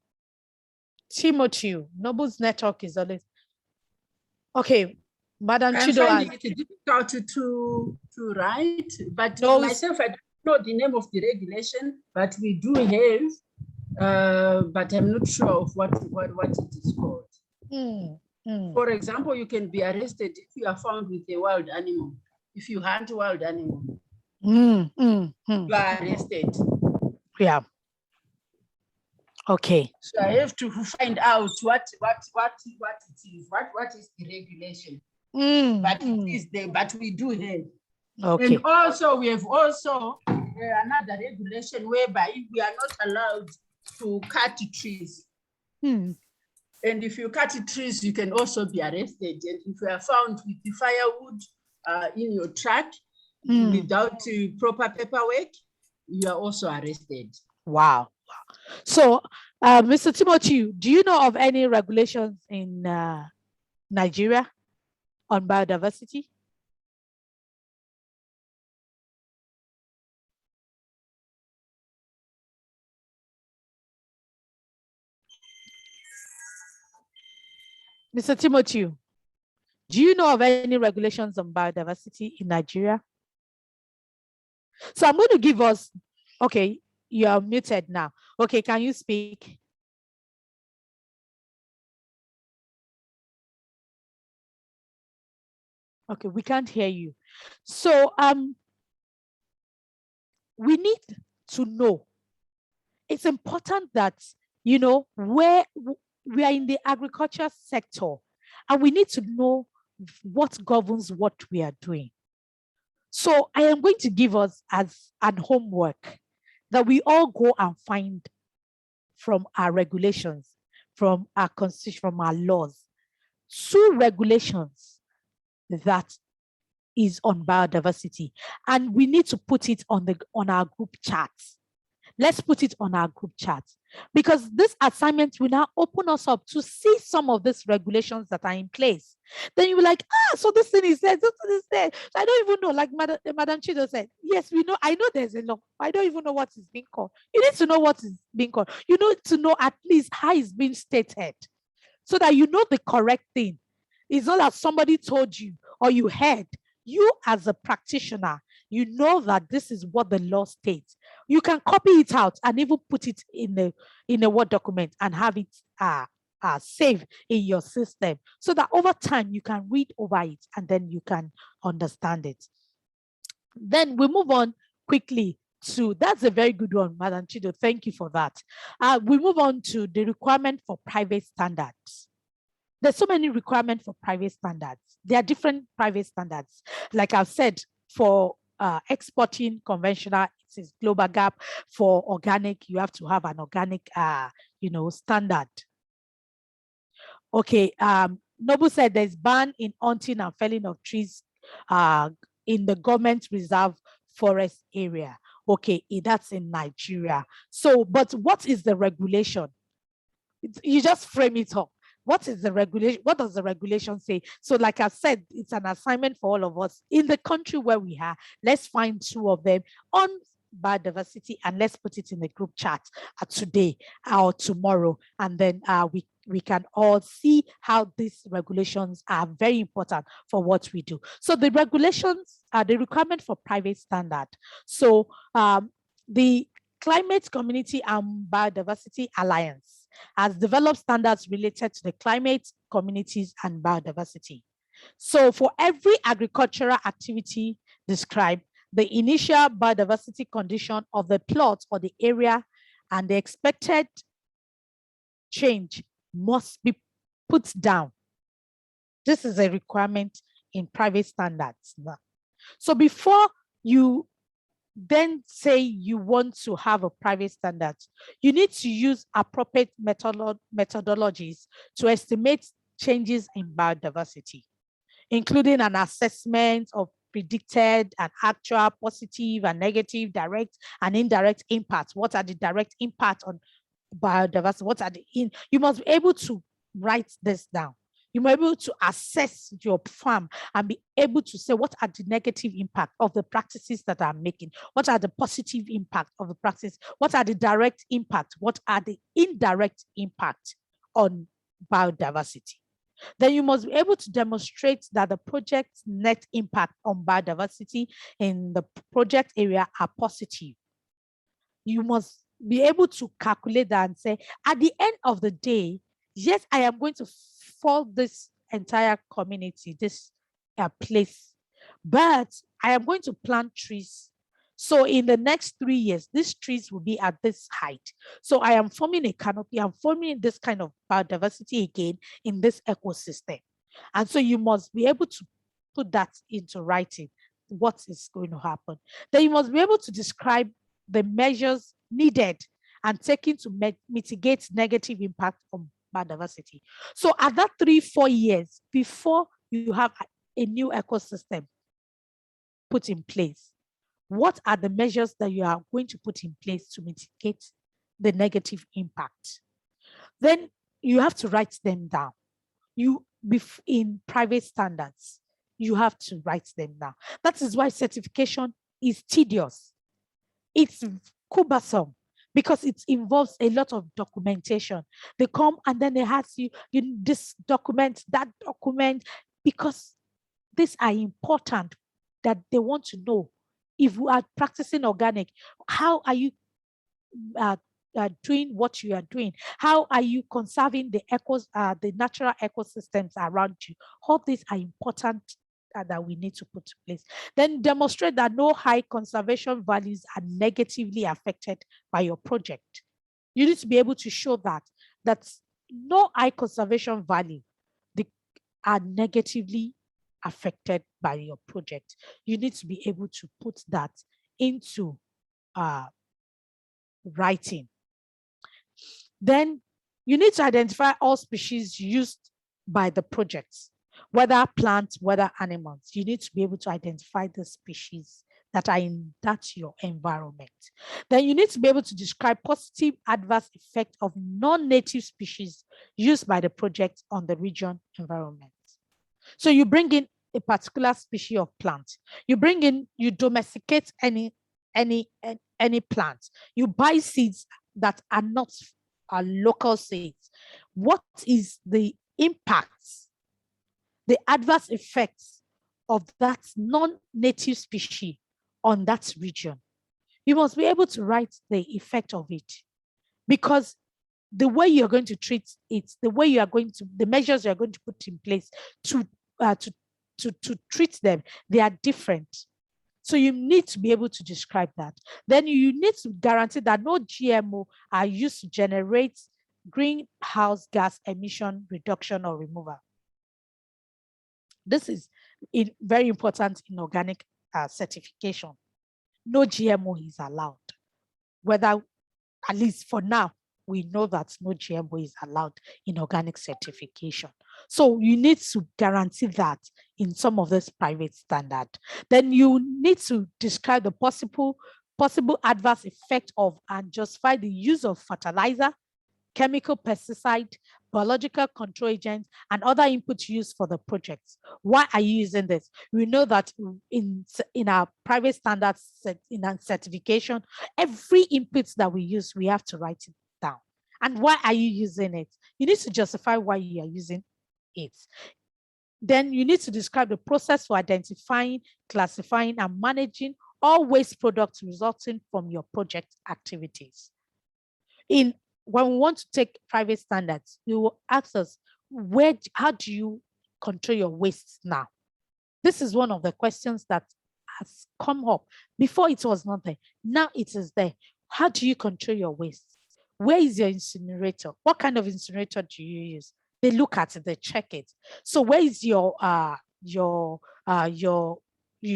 S1: Timothy? Noble's network is always okay. Madam
S5: I'm
S1: Chido,
S5: finding it difficult to write, but
S1: No,
S5: myself, I don't know the name of the regulation, but we do have, but I'm not sure of what it is called. For example, you can be arrested if you are found with a wild animal. If you hunt wild animal, you are arrested.
S1: Yeah. Okay.
S5: So I have to find out what it is, what is the regulation. But it is there, but we do have.
S1: Okay.
S5: And also we have also another regulation whereby we are not allowed to cut trees. And if you cut trees, you can also be arrested. And if you are found with the firewood in your truck without proper paperwork, you are also arrested.
S1: Wow. So, Mr. Timothy, do you know of any regulations in Nigeria on biodiversity? Mr. Timothy, do you know of any regulations on biodiversity in Nigeria? So I'm going to give us, okay, you are muted now. Okay, can you speak? Okay, we can't hear you. So we need to know. It's important that, you know, where we are in the agriculture sector and we need to know what governs what we are doing. So I am going to give us as an homework that we all go and find from our regulations, from our constitution, from our laws, 2 regulations that is on biodiversity, and we need to put it on our group chat. Let's put it on our group chat, because this assignment will now open us up to see some of these regulations that are in place. Then you'll be like, so this thing is there, this thing is there. So I don't even know, like Madam Chido said, yes, we know, I know there's a law. I don't even know what is being called. You need to know what is being called. You need to know at least how it's being stated so that you know the correct thing. It's not that somebody told you or you heard. You as a practitioner, you know that this is what the law states. You can copy it out and even put it in a Word document and have it saved in your system so that over time you can read over it and then you can understand it. Then we move on quickly to, that's a very good one, Madam Chido. Thank you for that. We move on to the requirement for private standards. There's so many requirements for private standards. There are different private standards. Like I've said, for exporting conventional, it is global gap. For organic, you have to have an organic, standard. Okay, Noble said there's ban in hunting and felling of trees in the government reserve forest area. Okay, that's in Nigeria. So, but what is the regulation? You just frame it up. What is the regulation? What does the regulation say? So like I said, it's an assignment for all of us in the country where we are. Let's find 2 of them on biodiversity and let's put it in the group chat today or tomorrow. And then we can all see how these regulations are very important for what we do. So the regulations are the requirement for private standard. So the Climate Community and Biodiversity Alliance has developed standards related to the climate, communities, and biodiversity. So for every agricultural activity described, the initial biodiversity condition of the plot or the area and the expected change must be put down. This is a requirement in private standards. So before you then say you want to have a private standard, you need to use appropriate methodologies to estimate changes in biodiversity. including an assessment of predicted and actual positive and negative, direct and indirect impacts. What are the direct impacts on biodiversity? What are you must be able to write this down. You must be able to assess your farm and be able to say, what are the negative impact of the practices that I'm making? What are the positive impact of the practice? What are the direct impact? What are the indirect impact on biodiversity? Then you must be able to demonstrate that the project's net impact on biodiversity in the project area are positive. You must be able to calculate that and say, at the end of the day, yes, I am going to fall this entire community, this place, but I am going to plant trees. So in the next 3 years, these trees will be at this height. So I am forming a canopy, I'm forming this kind of biodiversity again in this ecosystem. And so you must be able to put that into writing, what is going to happen. Then you must be able to describe the measures needed and taken to mitigate negative impact on biodiversity. So at that 3-4 years before you have a new ecosystem put in place, what are the measures that you are going to put in place to mitigate the negative impact? Then you have to write them down. In private standards, you have to write them down. That is why certification is tedious. It's cumbersome because it involves a lot of documentation. They come and then they ask you this document, that document, because these are important that they want to know. If you are practicing organic, how are you doing what you are doing? How are you conserving the natural ecosystems around you? All these are important that we need to put in place. Then demonstrate that no high conservation values are negatively affected by your project. You need to be able to show that no high conservation value are negatively affected by your project. You need to be able to put that into writing. Then you need to identify all species used by the projects, whether plants, whether animals. You need to be able to identify the species that are in your environment. Then you need to be able to describe positive adverse effect of non-native species used by the project on the region environment. So you bring in a particular species of plant. You domesticate any plant. You buy seeds that are not local seeds. What is the impacts, the adverse effects of that non-native species on that region? You must be able to write the effect of it, because the way you're going to treat it, the measures you're going to put in place to treat them, they are different. So you need to be able to describe that. Then you need to guarantee that no GMO are used to generate greenhouse gas emission reduction or removal. This is very important in organic certification. No GMO is allowed. Whether, at least for now, we know that no GMO is allowed in organic certification. So you need to guarantee that in some of this private standard. Then you need to describe the possible adverse effect of and justify the use of fertilizer, chemical pesticide, biological control agents, and other inputs used for the projects. Why are you using this? We know that in our private standards, in our certification, every input that we use, we have to write it down. And why are you using it? You need to justify why you are using it. Then you need to describe the process for identifying, classifying, and managing all waste products resulting from your project activities. When we want to take private standards, you will ask us, how do you control your waste now? This is one of the questions that has come up. Before it was not there. Now it is there. How do you control your waste? Where is your incinerator? What kind of incinerator do you use? They look at it, they check it. So where is if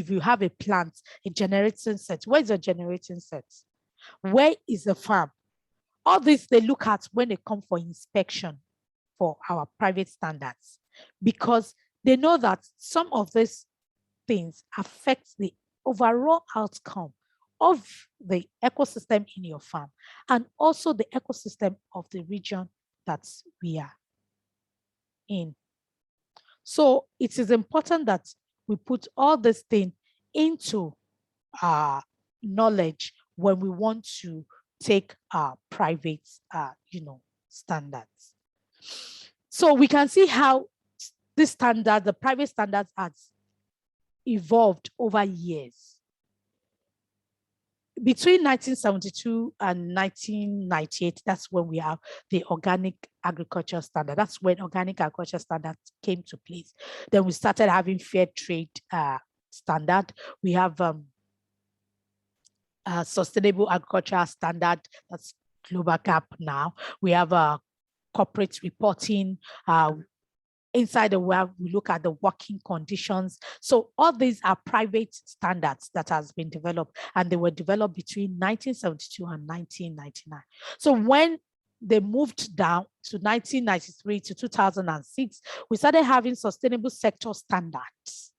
S1: you have a plant, a generating set, where is your generating set? Where is the farm? All this they look at when they come for inspection for our private standards, because they know that some of these things affect the overall outcome of the ecosystem in your farm and also the ecosystem of the region that we are in. So it is important that we put all this thing into knowledge when we want to take our private, standards. So we can see how this standard, the private standards, has evolved over years. Between 1972 and 1998, that's when we have the organic agriculture standard. That's when organic agriculture standard came to place. Then we started having fair trade standard. We have sustainable agricultural standard, that's global gap now. We have corporate reporting. Inside the web, we look at the working conditions. So all these are private standards that has been developed, and they were developed between 1972 and 1999. So when they moved down to 1993 to 2006, we started having sustainable sector standards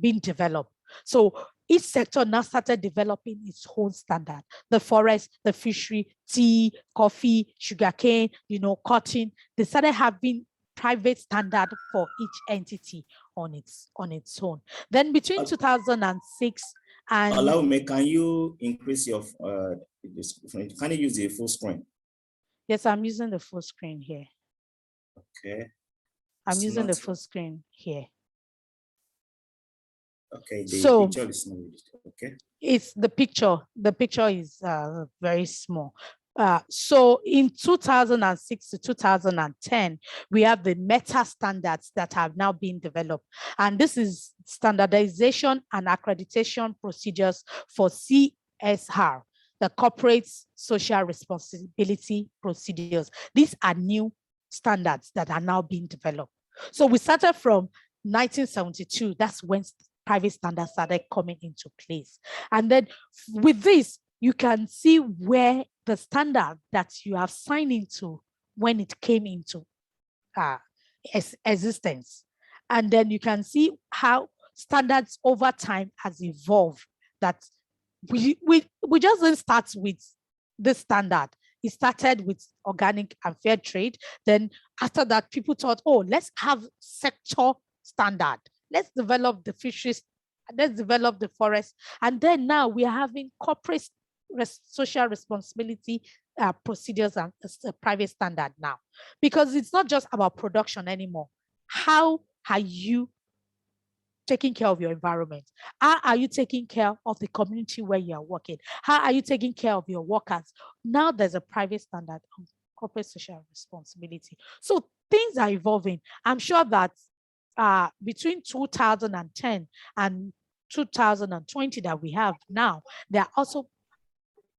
S1: being developed. So each sector now started developing its own standard. The forest, the fishery, tea, coffee, sugarcane, cotton, they started having private standard for each entity on its own. Then between 2006 and
S3: allow me, can you increase your can you use the full screen?
S1: Yes, I'm using the full screen here.
S3: Okay.
S1: I'm using the full screen here.
S3: Okay,
S1: so
S3: picture is not okay.
S1: It's the picture. The picture is very small. So in 2006 to 2010, we have the meta standards that have now been developed. And this is standardization and accreditation procedures for CSR, the corporate social responsibility procedures. These are new standards that are now being developed. So we started from 1972. That's when private standards started coming into place. And then with this, you can see where the standard that you have signed into when it came into existence. And then you can see how standards over time has evolved, that we just didn't start with this standard. It started with organic and fair trade. Then after that, people thought, oh, let's have sector standard. Let's develop the fisheries, let's develop the forest. And then now we are having corporate social responsibility procedures and private standard now. Because it's not just about production anymore. How are you taking care of your environment? How are you taking care of the community where you are working? How are you taking care of your workers? Now there's a private standard on corporate social responsibility. So things are evolving. I'm sure that between 2010 and 2020 that we have now, there are also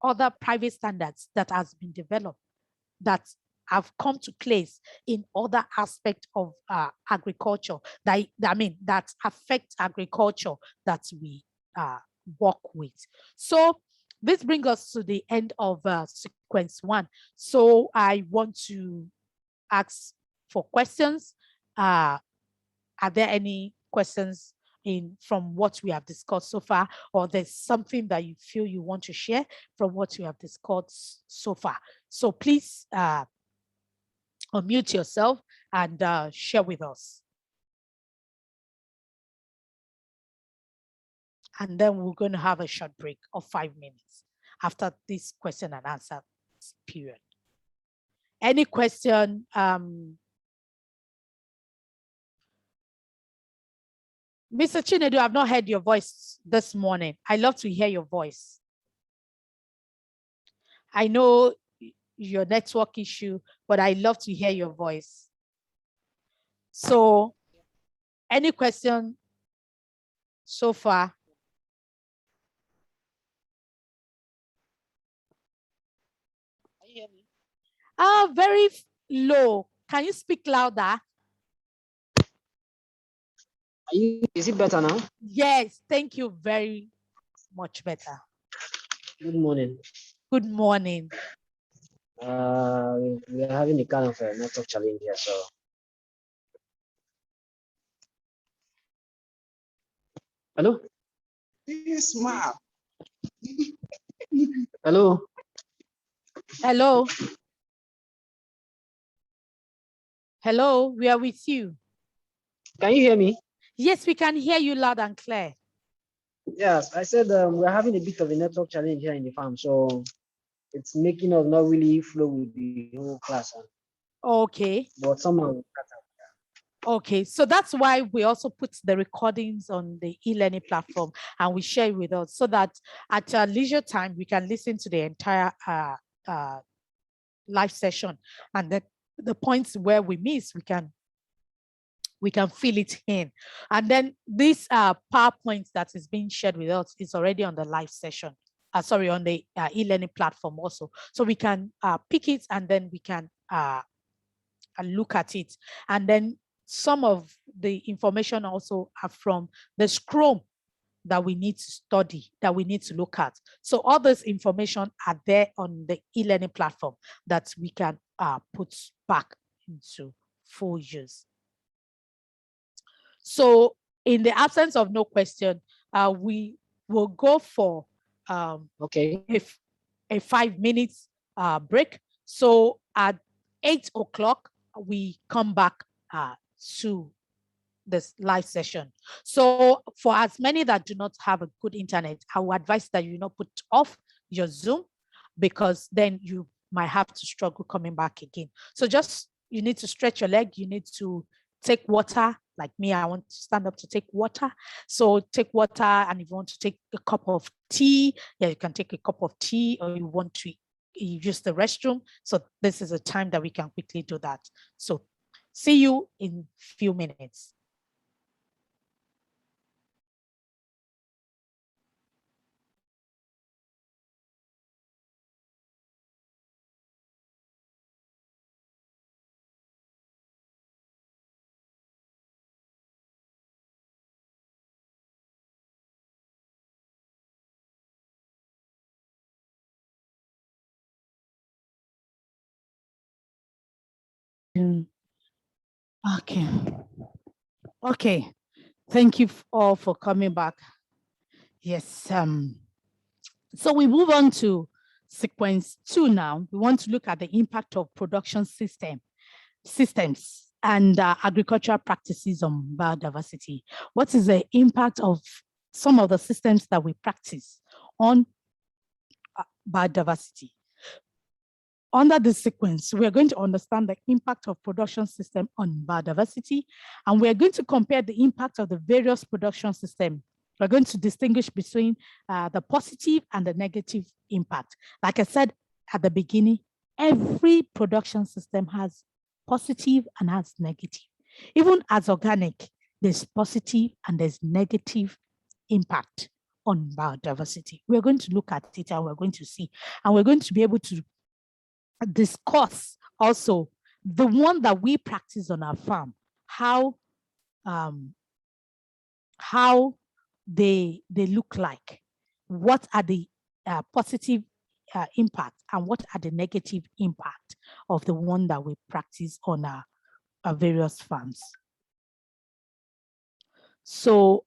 S1: other private standards that has been developed that have come to place in other aspects of agriculture that affect agriculture that we work with. So this brings us to the end of sequence 1. So I want to ask for questions. Are there any questions from what we have discussed so far, or there's something that you feel you want to share from what we have discussed so far? So please unmute yourself and share with us. And then we're going to have a short break of 5 minutes after this question and answer period. Any question? Mr. Chinedu, I've not heard your voice this morning. I love to hear your voice. I know your network issue, but I love to hear your voice. So, any question so far? Can you hear me? Very low. Can you speak louder?
S6: Is it better now?
S1: Yes, thank you very much better.
S6: Good morning.
S1: Good morning.
S6: We are having a kind of a network challenge here, so Hello?
S2: Yes, ma'am.
S6: Hello?
S1: Hello. Hello, we are with you.
S6: Can you hear me?
S1: Yes, we can hear you loud and clear.
S6: Yes, I said we're having a bit of a network challenge here in the farm, so it's making us not really flow with the whole class.
S1: Okay.
S6: But somehow.
S1: Okay, so that's why we also put the recordings on the e-learning platform and we share it with us so that at our leisure time, we can listen to the entire live session, and then the points where we miss, we can fill it in. And then this PowerPoint that is being shared with us is already on the live session. Sorry, on the e-learning platform also. So we can pick it and then we can look at it. And then some of the information also are from the Scrum that we need to study, that we need to look at. So all this information are there on the e-learning platform that we can put back into full use. So in the absence of no question, we will go for
S6: Okay.
S1: a 5 minutes break. So at 8 o'clock, we come back to this live session. So for as many that do not have a good internet, I would advise that you not put off your Zoom, because then you might have to struggle coming back again. So just, you need to stretch your leg, you need to take water. Like me, I want to stand up to take water. So take water, and if you want to take a cup of tea, yeah, you can take a cup of tea, or you want to use the restroom. So this is a time that we can quickly do that. So see you in a few minutes. Okay. Okay. Thank you all for coming back. Yes. So we move on to sequence 2 now. We want to look at the impact of production systems and agricultural practices on biodiversity. What is the impact of some of the systems that we practice on biodiversity? Under this sequence, we are going to understand the impact of production system on biodiversity, and we are going to compare the impact of the various production systems. We're going to distinguish between the positive and the negative impact. Like I said at the beginning, every production system has positive and has negative. Even as organic, there's positive and there's negative impact on biodiversity. We're going to look at it and we're going to see, and we're going to be able to discuss also the one that we practice on our farm, how they look like, what are the positive impact and what are the negative impact of the one that we practice on our various farms. So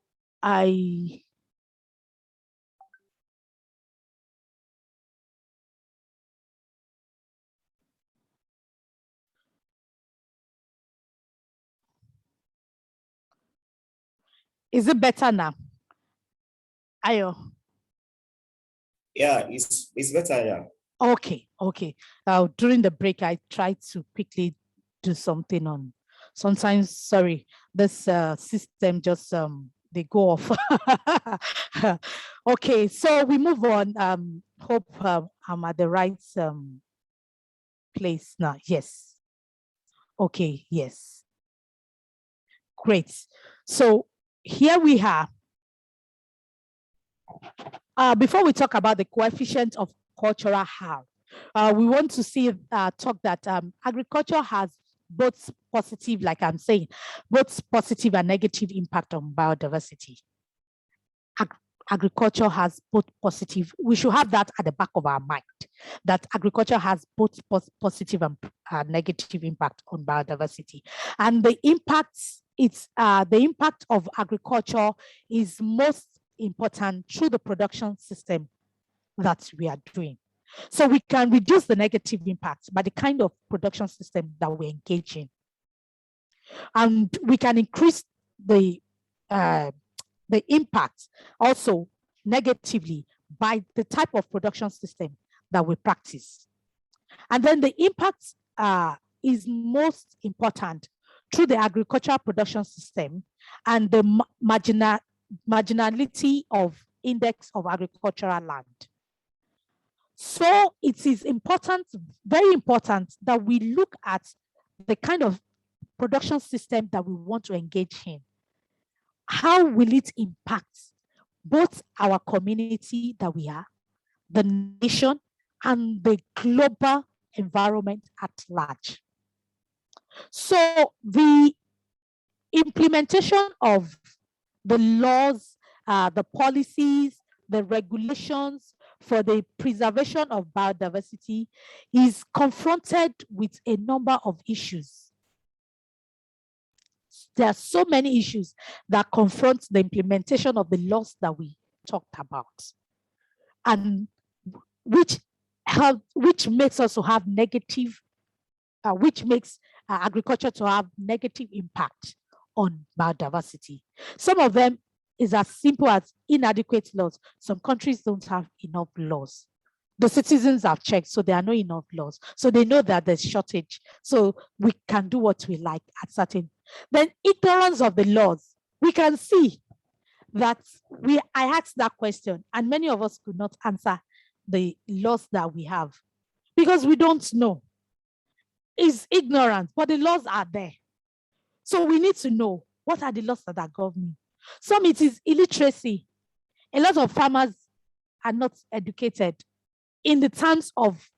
S1: is it better now? Ayo.
S3: Yeah, it's better, yeah.
S1: Okay. During the break, I tried to quickly do something on. Sometimes, sorry, this system just they go off. Okay, so we move on. Hope I'm at the right place now. Yes. Okay. Yes. Great. So here we are. Before we talk about the coefficient of cultural harm, we want to see talk that agriculture has both positive, like I'm saying, both positive and negative impact on biodiversity. Agriculture has both positive. We should have that at the back of our mind. that agriculture has both positive and negative impact on biodiversity. And the impacts, the impact of agriculture is most important through the production system that we are doing. So we can reduce the negative impact by the kind of production system that we engage in. And we can increase the impact also negatively by the type of production system that we practice. And then the impact is most important through the agricultural production system and the marginality of index of agricultural land. So it is important, very important, that we look at the kind of production system that we want to engage in. How will it impact both our community that we are, the nation, and the global environment at large? So the implementation of the laws, the policies, the regulations for the preservation of biodiversity is confronted with a number of issues. There are so many issues that confront the implementation of the laws that we talked about, and which makes us to have negative, which makes agriculture to have negative impact on biodiversity. Some of them is as simple as inadequate laws. Some countries don't have enough laws. The citizens have checked, so there are not enough laws. So they know that there's shortage. So we can do what we like at certain. Then ignorance of the laws. We can see that I asked that question and many of us could not answer the laws that we have because we don't know. It's ignorance, but the laws are there. So we need to know what are the laws that are governing. Some it is illiteracy. A lot of farmers are not educated in the terms of,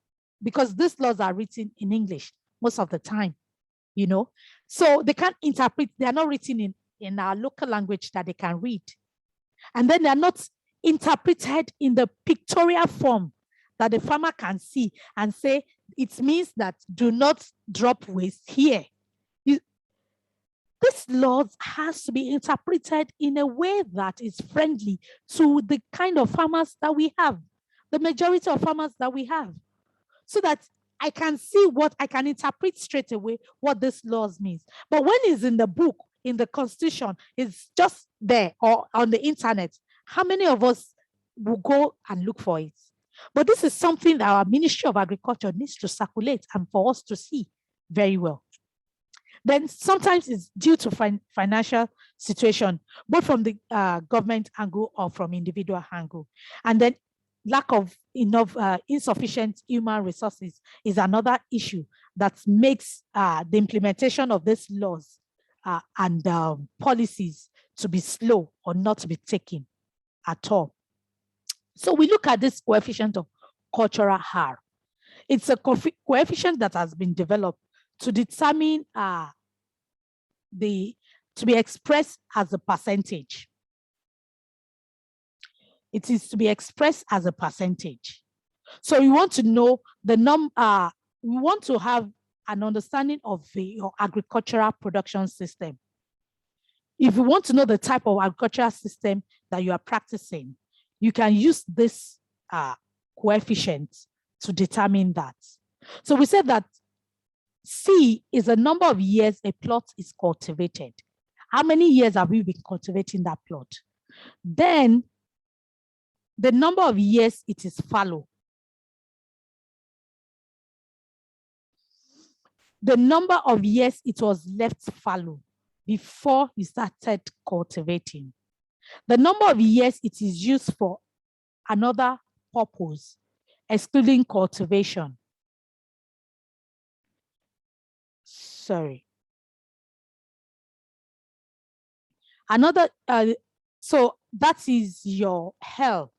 S1: because these laws are written in English most of the time, you know. So they can't interpret, they are not written in our local language that they can read. And then they're not interpreted in the pictorial form that the farmer can see and say, it means that do not drop waste here. This law has to be interpreted in a way that is friendly to the kind of farmers that we have, the majority of farmers that we have, so that I can see what I can interpret straight away what this law means. But when it's in the book, in the constitution, it's just there or on the internet, how many of us will go and look for it? But this is something that our Ministry of Agriculture needs to circulate and for us to see very well. Then sometimes it's due to financial situation, both from the government angle or from individual angle. And then lack of enough, insufficient human resources is another issue that makes the implementation of these laws and policies to be slow or not to be taken at all. So we look at this coefficient of cultural harm. It's a coefficient that has been developed to determine to be expressed as a percentage. It is to be expressed as a percentage. So we want to know the we want to have an understanding of your agricultural production system. If you want to know the type of agricultural system that you are practicing, you can use this coefficient to determine that. So we said that C is the number of years a plot is cultivated. How many years have we been cultivating that plot? Then the number of years it is fallow. The number of years it was left fallow before you started cultivating. The number of years it is used for another purpose, excluding cultivation. Sorry. Another, so that is your health.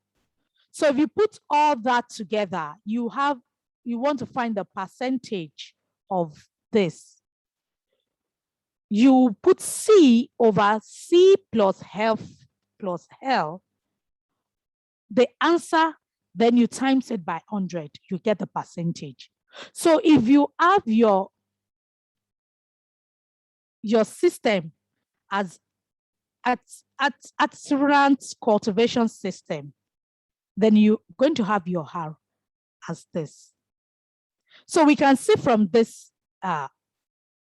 S1: So if you put all that together, you want to find the percentage of this. You put C over C plus health plus L. The answer then you times it by 100, you get the percentage. So if you have your system as at cultivation system, then you're going to have your R as this. So we can see from this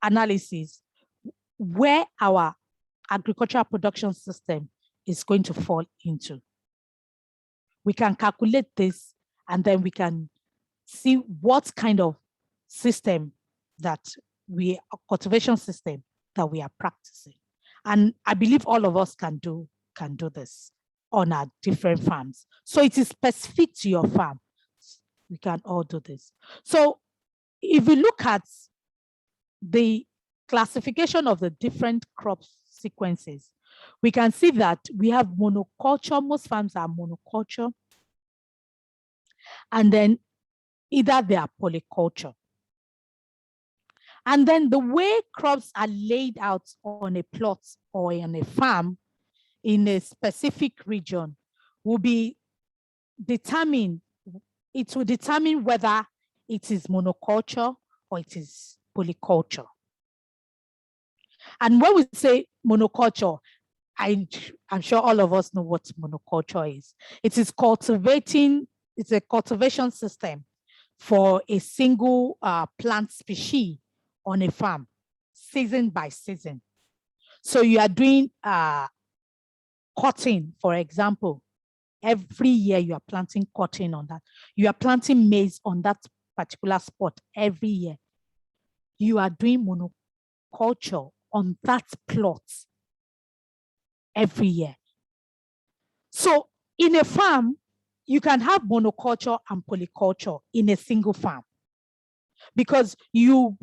S1: analysis where our agricultural production system is going to fall into. We can calculate this, and then we can see what kind of system that cultivation system that we are practicing. And I believe all of us can do this on our different farms. So it is specific to your farm. We can all do this. So if we look at the classification of the different crop sequences, we can see that we have monoculture. Most farms are monoculture. And then either they are polyculture. And then the way crops are laid out on a plot or on a farm in a specific region will be determined. It will determine whether it is monoculture or it is polyculture. And when we say monoculture, I'm sure all of us know what monoculture is. It is it's a cultivation system for a single plant species on a farm, season by season. So you are doing cotton, for example. Every year you are planting cotton on that. You are planting maize on that particular spot every year. You are doing monoculture on that plot every year. So in a farm, you can have monoculture and polyculture in a single farm because you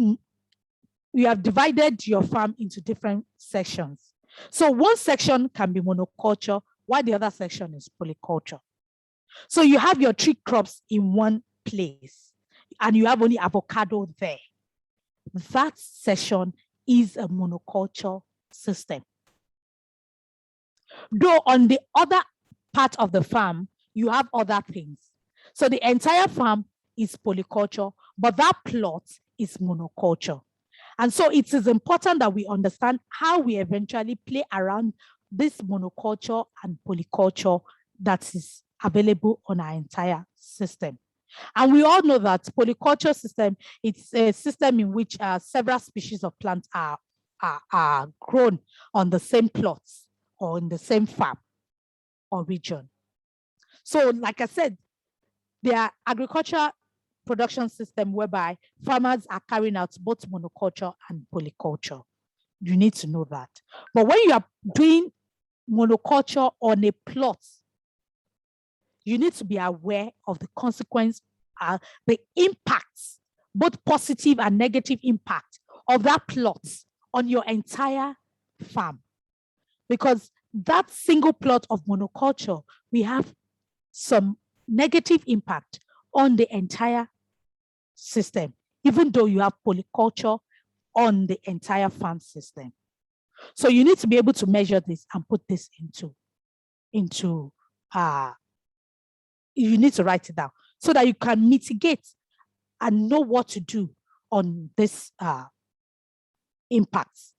S1: have divided your farm into different sections. So one section can be monoculture, while the other section is polyculture. So you have your 3 crops in one place and you have only avocado there. That section is a monoculture system. Though on the other part of the farm, you have other things. So the entire farm is polyculture, but that plot is monoculture. And so it is important that we understand how we eventually play around this monoculture and polyculture that is available on our entire system. And we all know that polyculture system, it's a system in which several species of plants are grown on the same plots or in the same farm or region. So like I said, there are agricultural production system whereby farmers are carrying out both monoculture and polyculture. You need to know that. But when you are doing monoculture on a plot, you need to be aware of the consequence, the impacts, both positive and negative impact of that plot on your entire farm. Because that single plot of monoculture, we have some negative impact on the entire system, even though you have polyculture on the entire farm system. So you need to be able to measure this and put this into you need to write it down so that you can mitigate and know what to do on this impacts.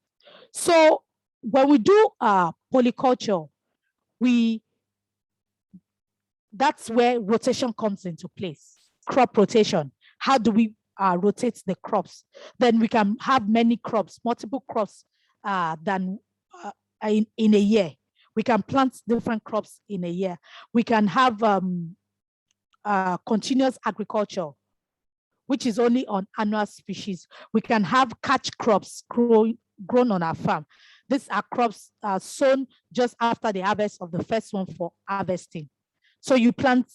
S1: So when we do polyculture, that's where rotation comes into place. Crop rotation. How do we rotate the crops? Then we can have many crops, multiple crops in a year. We can plant different crops in a year. We can have continuous agriculture, which is only on annual species. We can have catch crops grown on our farm. These are crops sown just after the harvest of the first one for harvesting. So you plant,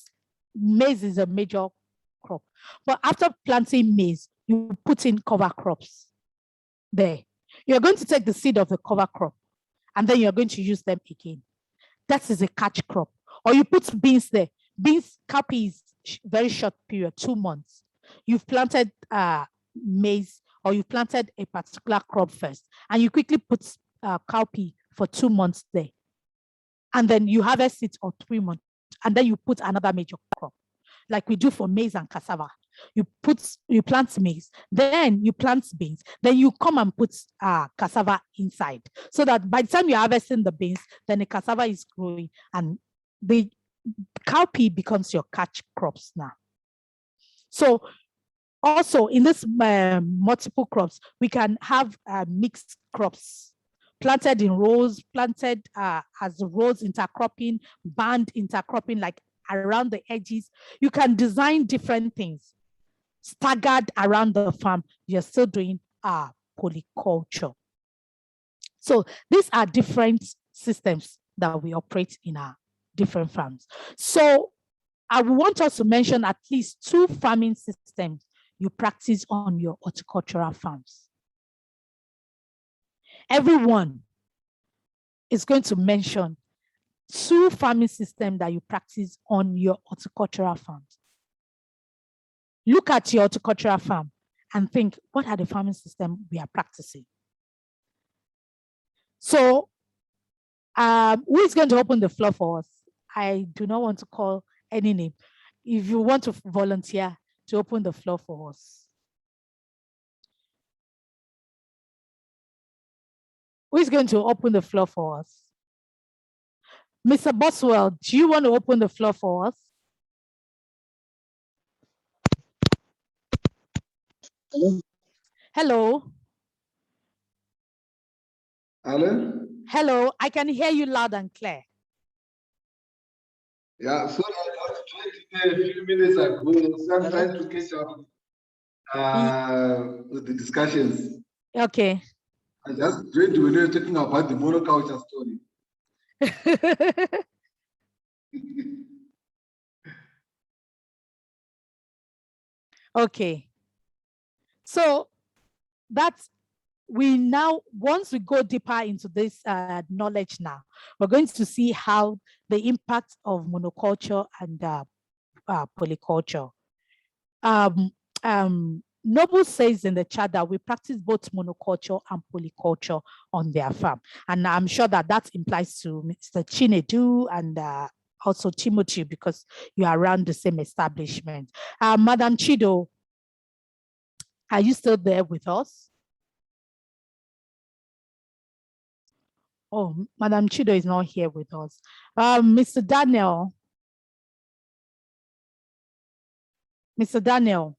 S1: maize is a major crop. But after planting maize, you put in cover crops there. You're going to take the seed of the cover crop and then you're going to use them again. That is a catch crop. Or you put beans there. Beans, cowpea is very short period, 2 months. You've planted maize or you planted a particular crop first and you quickly put cowpea for 2 months there. And then you harvest it for 3 months and then you put another major crop. like we do for maize and cassava. You plant maize, then you plant beans, then you come and put cassava inside, so that by the time you're harvesting the beans, then the cassava is growing and the cowpea becomes your catch crops now. So also in this multiple crops, we can have mixed crops planted in rows, planted as rows intercropping, band intercropping, like around the edges. You can design different things staggered around the farm. You're still doing polyculture. So these are different systems that we operate in our different farms. So I want us to mention at least 2 farming systems you practice on your horticultural farms. Everyone is going to mention 2 farming systems that you practice on your horticultural farms. Look at your horticultural farm and think, what are the farming systems we are practicing? So who is going to open the floor for us? I do not want to call any name. If you want to volunteer to open the floor for us. Who is going to open the floor for us? Mr. Boswell, do you want to open the floor for us?
S7: Hello?
S1: Hello.
S7: Hello?
S1: Hello, I can hear you loud and clear.
S7: Yeah, sorry, I was trying to say a few minutes ago, so I'm trying to catch up with the discussions.
S1: Okay.
S7: I just joined when you were talking about the monoculture story.
S1: Okay. So that's, we now, once we go deeper into this knowledge now, we're going to see how the impact of monoculture and polyculture. Noble says in the chat that we practice both monoculture and polyculture on their farm. And I'm sure that that implies to Mr. Chinedu and also Timothy, because you are around the same establishment. Madam Chido, are you still there with us? Oh, Madam Chido is not here with us. Mr. Daniel. Mr. Daniel.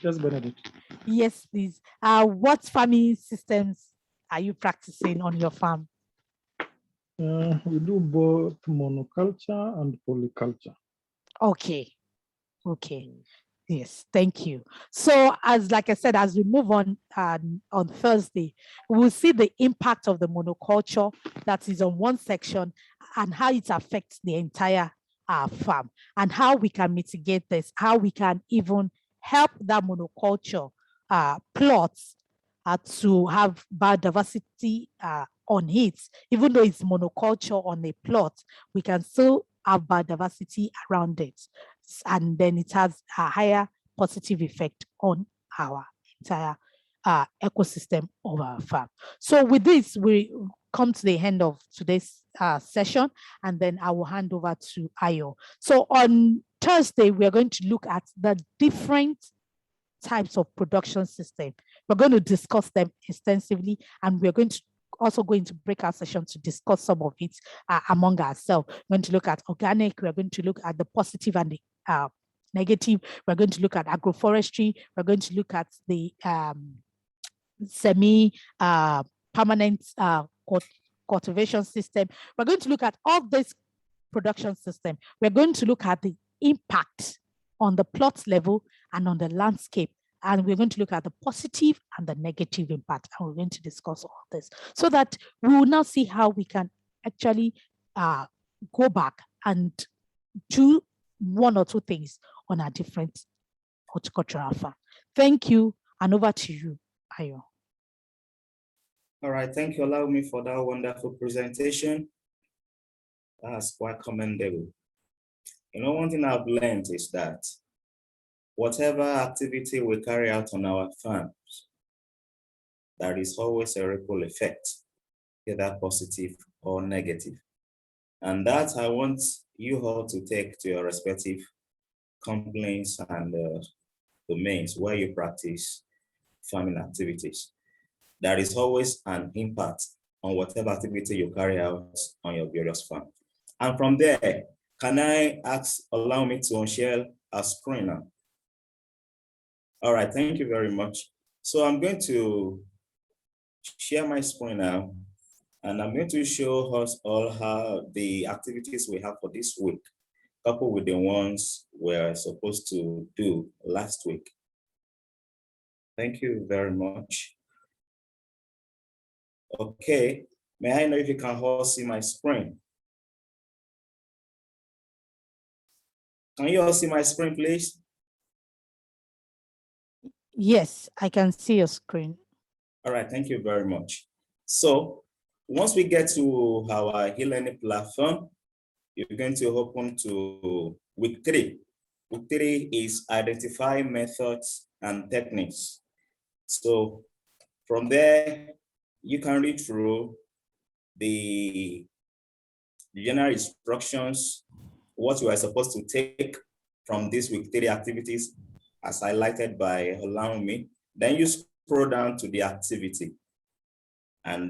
S4: Yes, Benedict.
S1: Yes, please. What farming systems are you practicing on your farm?
S4: We do both monoculture and polyculture.
S1: Okay. Okay. Yes, thank you. So as like I said, as we move on Thursday, we'll see the impact of the monoculture that is on one section and how it affects the entire farm, and how we can mitigate this, how we can even help that monoculture plots to have biodiversity on it. Even though it's monoculture on a plot, we can still have biodiversity around it. And then it has a higher positive effect on our entire ecosystem of our farm. So with this, we come to the end of today's session, and then I will hand over to Ayo. So on Thursday, we are going to look at the different types of production system. We're going to discuss them extensively, and we're going to also going to break our session to discuss some of it among ourselves. We're going to look at organic, we're going to look at the positive and the negative, we're going to look at agroforestry, we're going to look at the semi-permanent cultivation system. We're going to look at all this production system. We're going to look at the impact on the plot level and on the landscape. And we're going to look at the positive and the negative impact. And we're going to discuss all this so that we will now see how we can actually go back and do one or two things on our different horticultural farm. Thank you. And over to you, Ayo.
S3: All right, thank you. Allow me for that wonderful presentation. That's quite commendable. You know, one thing I've learned is that whatever activity we carry out on our farms, there is always a ripple effect, either positive or negative. And that I want you all to take to your respective complaints and domains where you practice farming activities. There is always an impact on whatever activity you carry out on your various farm. And from there, can I allow me to share a screen now? All right, thank you very much. So I'm going to share my screen now, and I'm going to show us all how the activities we have for this week, coupled with the ones we're supposed to do last week. Thank you very much. Okay, may I know if you can all see my screen? Can you all see my screen, please?
S1: Yes, I can see your screen.
S3: All right, thank you very much. So once we get to our e-learning platform, you're going to open to week 3. Week 3 is identify methods and techniques. So from there, you can read through the general instructions, what you are supposed to take from these week 3 activities as highlighted by Olaume. Then you scroll down to the activity. And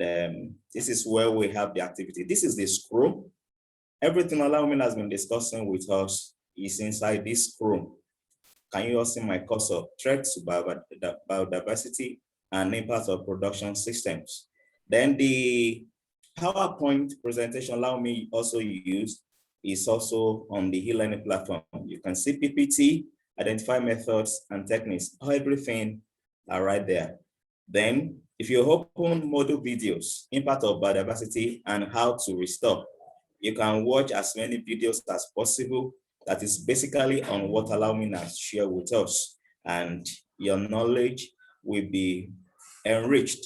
S3: this is where we have the activity. This is the scroll. Everything Olaume has been discussing with us is inside this scroll. Can you all see my cursor? Threats to biodiversity and impact of production systems. Then the PowerPoint presentation Olaume also use is also on the e-learning platform. You can see PPT, identify methods and techniques, everything are right there. Then if you open module videos, impact of biodiversity and how to restore, you can watch as many videos as possible. That is basically on what Olaume has shared with us, and your knowledge will be enriched.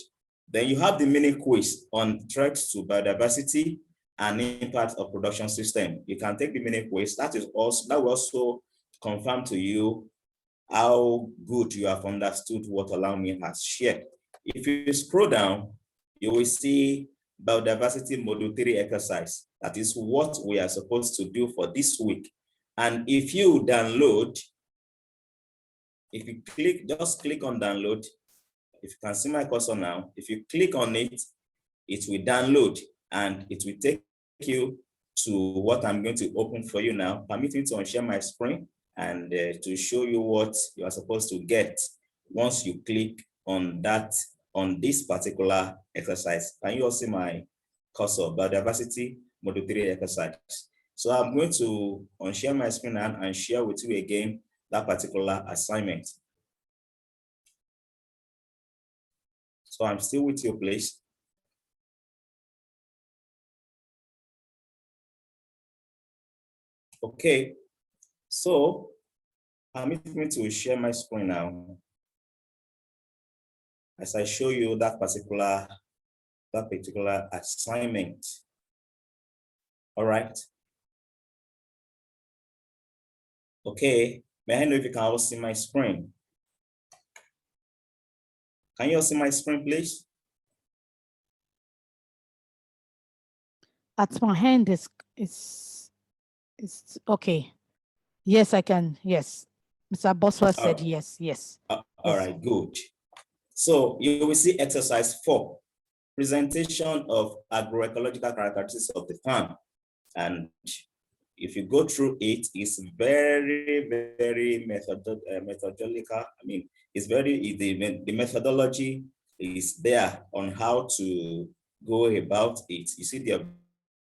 S3: Then you have the mini quiz on threats to biodiversity and impact of production system. You can take the mini quiz. That will also confirm to you how good you have understood what Olaume has shared. If you scroll down, you will see biodiversity module 3 exercise. That is what we are supposed to do for this week. And if you download, if you just click on download, if you can see my cursor now, if you click on it, it will download and it will take you to what I'm going to open for you now. Permit me to unshare my screen and to show you what you are supposed to get once you click on that, on this particular exercise. Can you all see my cursor, biodiversity module 3 exercise? So I'm going to unshare my screen and share with you again that particular assignment. So I'm still with you, please. Okay, so permit me to share my screen now as I show you that particular assignment. All right. Okay, may I know if you can all see my screen? Can you all see my screen, please?
S1: At my hand is okay. Yes, I can. Yes. Mr. Boswell said yes, yes.
S3: All right, good. So you will see exercise 4, presentation of agroecological characteristics of the farm. And if you go through it, it's very, very methodological. I mean, it's very, the methodology is there on how to go about it. You see the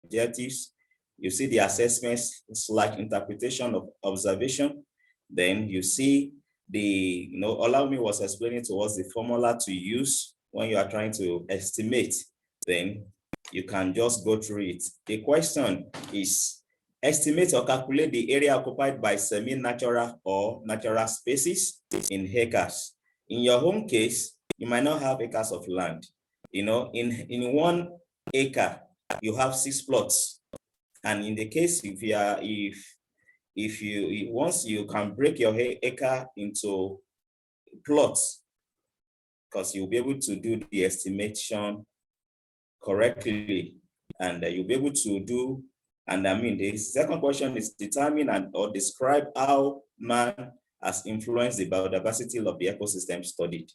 S3: objectives, you see the assessments, it's like interpretation of observation. Then you see the, Olaume was explaining to us the formula to use when you are trying to estimate. Then you can just go through it. The question is, estimate or calculate the area occupied by semi-natural or natural spaces in acres. In your home case, you might not have acres of land. In 1 acre, you have 6 plots. And in the case if you once you can break your acre into plots, because you'll be able to do the estimation correctly, and you'll be able to do And I mean, the second question is determine or describe how man has influenced the biodiversity of the ecosystem studied.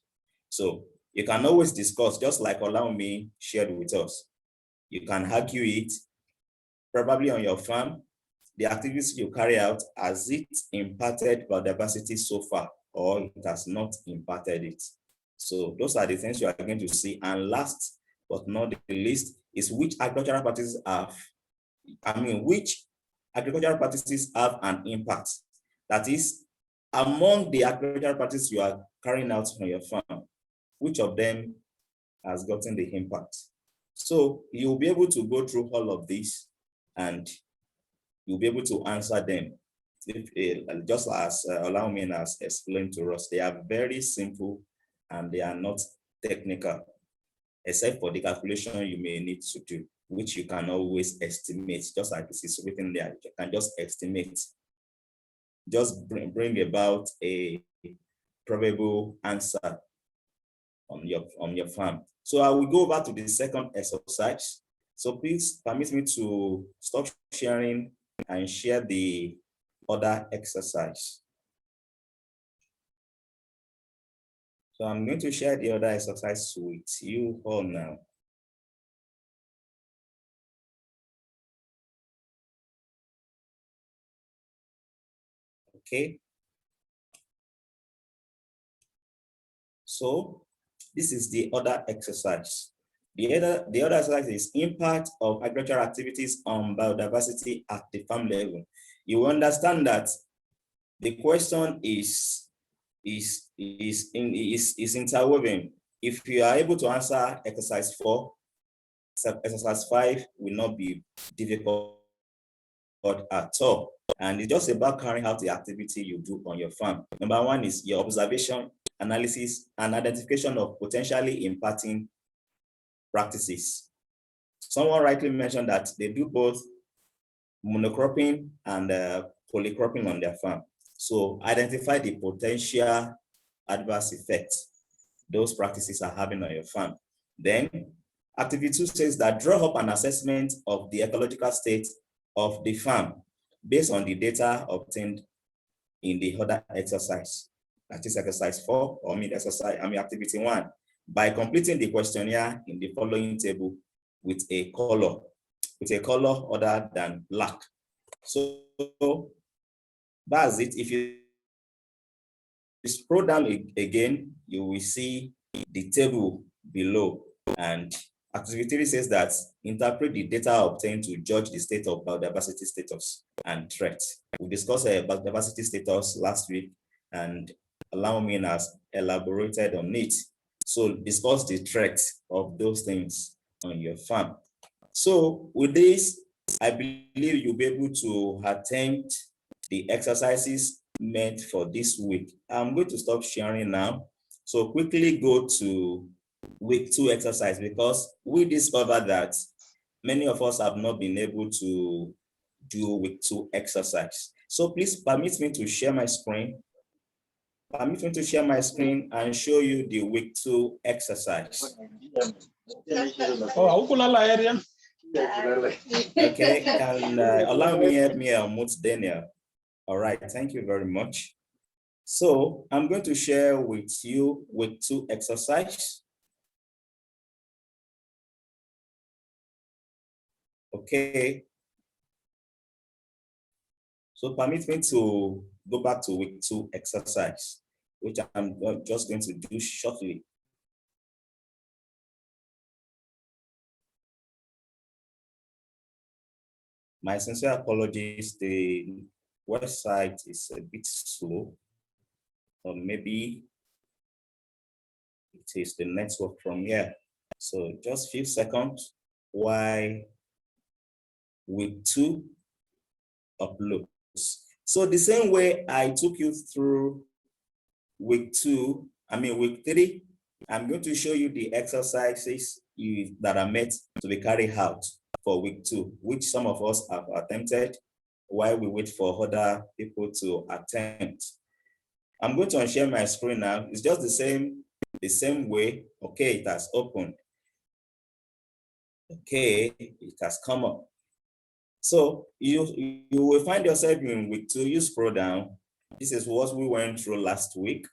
S3: So you can always discuss, just like Olaomi shared with us. You can argue it, probably on your farm, the activities you carry out, has it impacted biodiversity so far, or it has not impacted it? So those are the things you are going to see. And last but not the least is which agricultural practices have an impact. That is, among the agricultural practices you are carrying out on your farm, which of them has gotten the impact? So you'll be able to go through all of these and you'll be able to answer them. Just as Olaomi has explained to us, they are very simple and they are not technical, except for the calculation you may need to do, which you can always estimate, just like this is written there. You can just estimate, just bring about a probable answer on your farm. So I will go back to the second exercise. So please permit me to stop sharing and share the other exercise. So I'm going to share the other exercise with you all now. Okay. So this is the other exercise. The other exercise is impact of agricultural activities on biodiversity at the farm level. You understand that the question is interwoven. If you are able to answer exercise 4, exercise 5 will not be difficult at all. And it's just about carrying out the activity you do on your farm. Number 1 is your observation, analysis, and identification of potentially impacting practices. Someone rightly mentioned that they do both monocropping and polycropping on their farm. So identify the potential adverse effects those practices are having on your farm. Then activity 2 says that draw up an assessment of the ecological state of the farm based on the data obtained in the other exercise. That is exercise 4, activity 1, by completing the questionnaire in the following table with a color other than black. So that's it. If you scroll down again, you will see the table below, and activity 3 says that interpret the data obtained to judge the state of biodiversity status and threats. We discussed biodiversity status last week, and Olaomi has elaborated on it. So discuss the threats of those things on your farm. So with this, I believe you'll be able to attempt the exercises meant for this week. I'm going to stop sharing now. So quickly go to week 2 exercise, because we discovered that many of us have not been able to do week 2 exercise. So please permit me to share my screen. Permit me to share my screen and show you the week 2 exercise. Okay, and allow me help me unmute Daniel. All right, thank you very much. So I'm going to share with you week 2 exercise. Okay. So permit me to go back to week 2 exercise, which I'm just going to do shortly. My sincere apologies, the website is a bit slow, or maybe it is the network from here. So just a few seconds while week 2 uploads. So the same way I took you through week 3, I'm going to show you the exercises that are meant to be carried out for week 2, which some of us have attempted while we wait for other people to attempt. I'm going to unshare my screen now. It's just the same way. Okay, it has opened. Okay, it has come up. So you will find yourself in week 2, you scroll down. This is what we went through last week,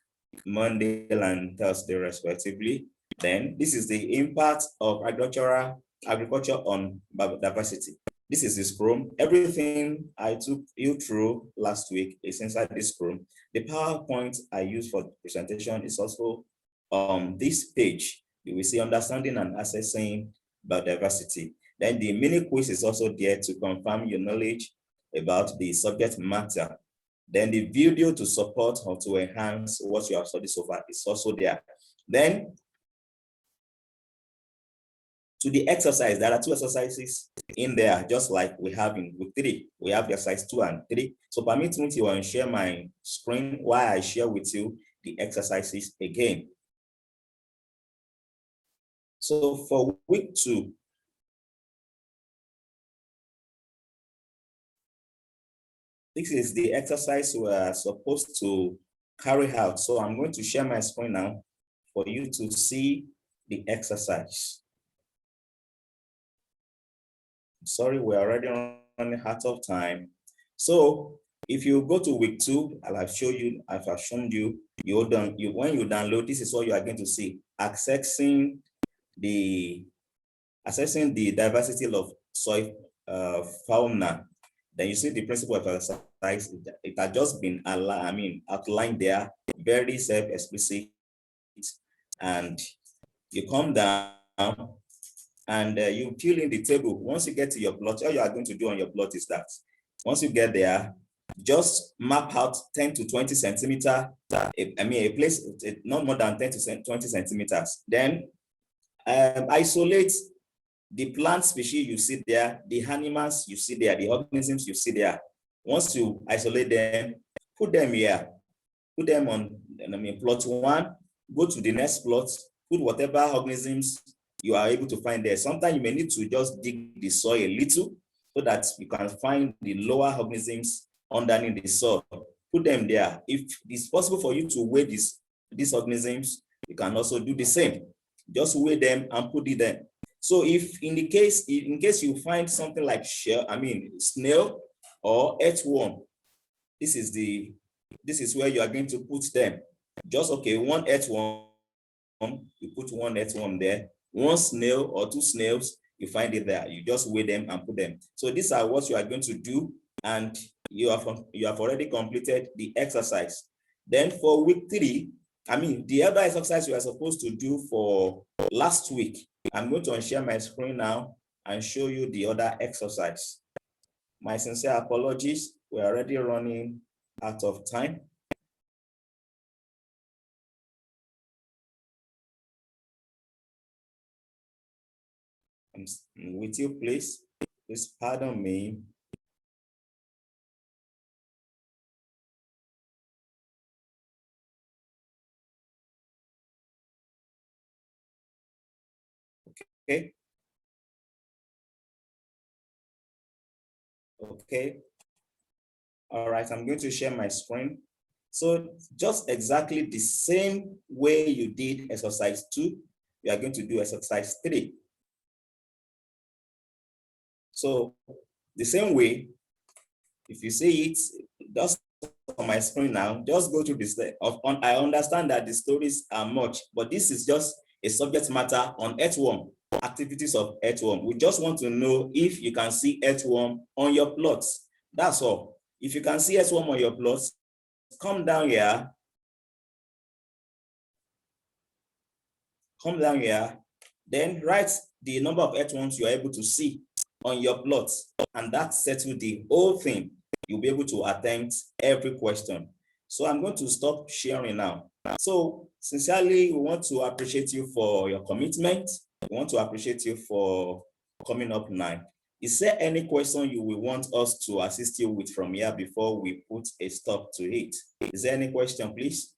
S3: Monday and Thursday respectively. Then this is the impact of agriculture on biodiversity. This is the Scrum. Everything I took you through last week is inside this Scrum. The PowerPoint I use for the presentation is also on this page. You will see understanding and assessing biodiversity. Then the mini quiz is also there to confirm your knowledge about the subject matter. Then the video to support or to enhance what you have studied so far is also there. Then to the exercise, there are 2 exercises in there, just like we have in week 3. We have the exercise 2 and 3. So permit me to share my screen while I share with you the exercises again. So for week 2, this is the exercise we are supposed to carry out. So I'm going to share my screen now for you to see the exercise. Sorry, we're already running out of time. So if you go to week 2, I've shown you, when you download, this is what you are going to see. Assessing the diversity of soil fauna. Then you see the principle of exercise. It has just been outlined there, very self-explicit. And you come down and you fill in the table. Once you get to your plot, all you are going to do on your plot is that once you get there, just map out 10 to 20 centimeter, a place not more than 10 to 20 centimeters. Then isolate the plant species you see there, the animals you see there, the organisms you see there. Once you isolate them, put them here, put them on plot 1, go to the next plot, put whatever organisms you are able to find there. Sometimes you may need to just dig the soil a little so that you can find the lower organisms underneath the soil. Put them there. If it's possible for you to weigh these organisms, you can also do the same. Just weigh them and put it there. So if in case you find something like snail or earthworm, this is where you are going to put them. Just one earthworm, you put 1 earthworm there. 1 snail or 2 snails, you find it there. You just weigh them and put them. So these are what you are going to do, and you have already completed the exercise. Then for week 3, the other exercise you are supposed to do for last week, I'm going to share my screen now and show you the other exercise. My sincere apologies. We're already running out of time. With you, please pardon me. Okay. Okay. All right, I'm going to share my screen. So just exactly the same way you did exercise 2, you are going to do exercise 3. So the same way, if you see it, just on my screen now, just go to this. I understand that the stories are much, but this is just a subject matter on earthworm, activities of earthworm. We just want to know if you can see earthworm on your plots. That's all. If you can see earthworm on your plots, come down here. Come down here, then write the number of earthworms you are able to see on your plots, and that settles the whole thing. You'll be able to attempt every question. So I'm going to stop sharing now. So sincerely, we want to appreciate you for your commitment. We want to appreciate you for coming up now. Is there any question you will want us to assist you with from here before we put a stop to it? Is there any question, please?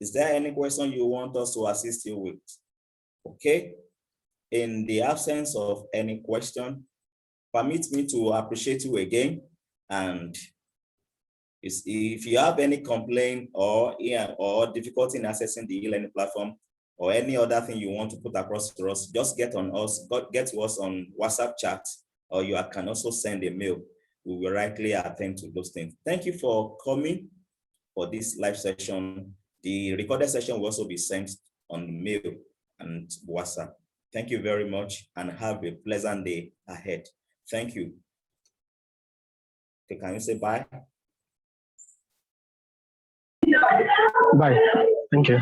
S3: Is there any question you want us to assist you with? Okay. In the absence of any question, permit me to appreciate you again. And if you have any complaint or difficulty in accessing the e-learning platform, or any other thing you want to put across to us, just get to us on WhatsApp chat, or you can also send a mail. We will rightly attend to those things. Thank you for coming for this live session. The recorded session will also be sent on mail and WhatsApp. Thank you very much and have a pleasant day ahead. Thank you. Okay, can you say bye?
S4: Bye. Thank you.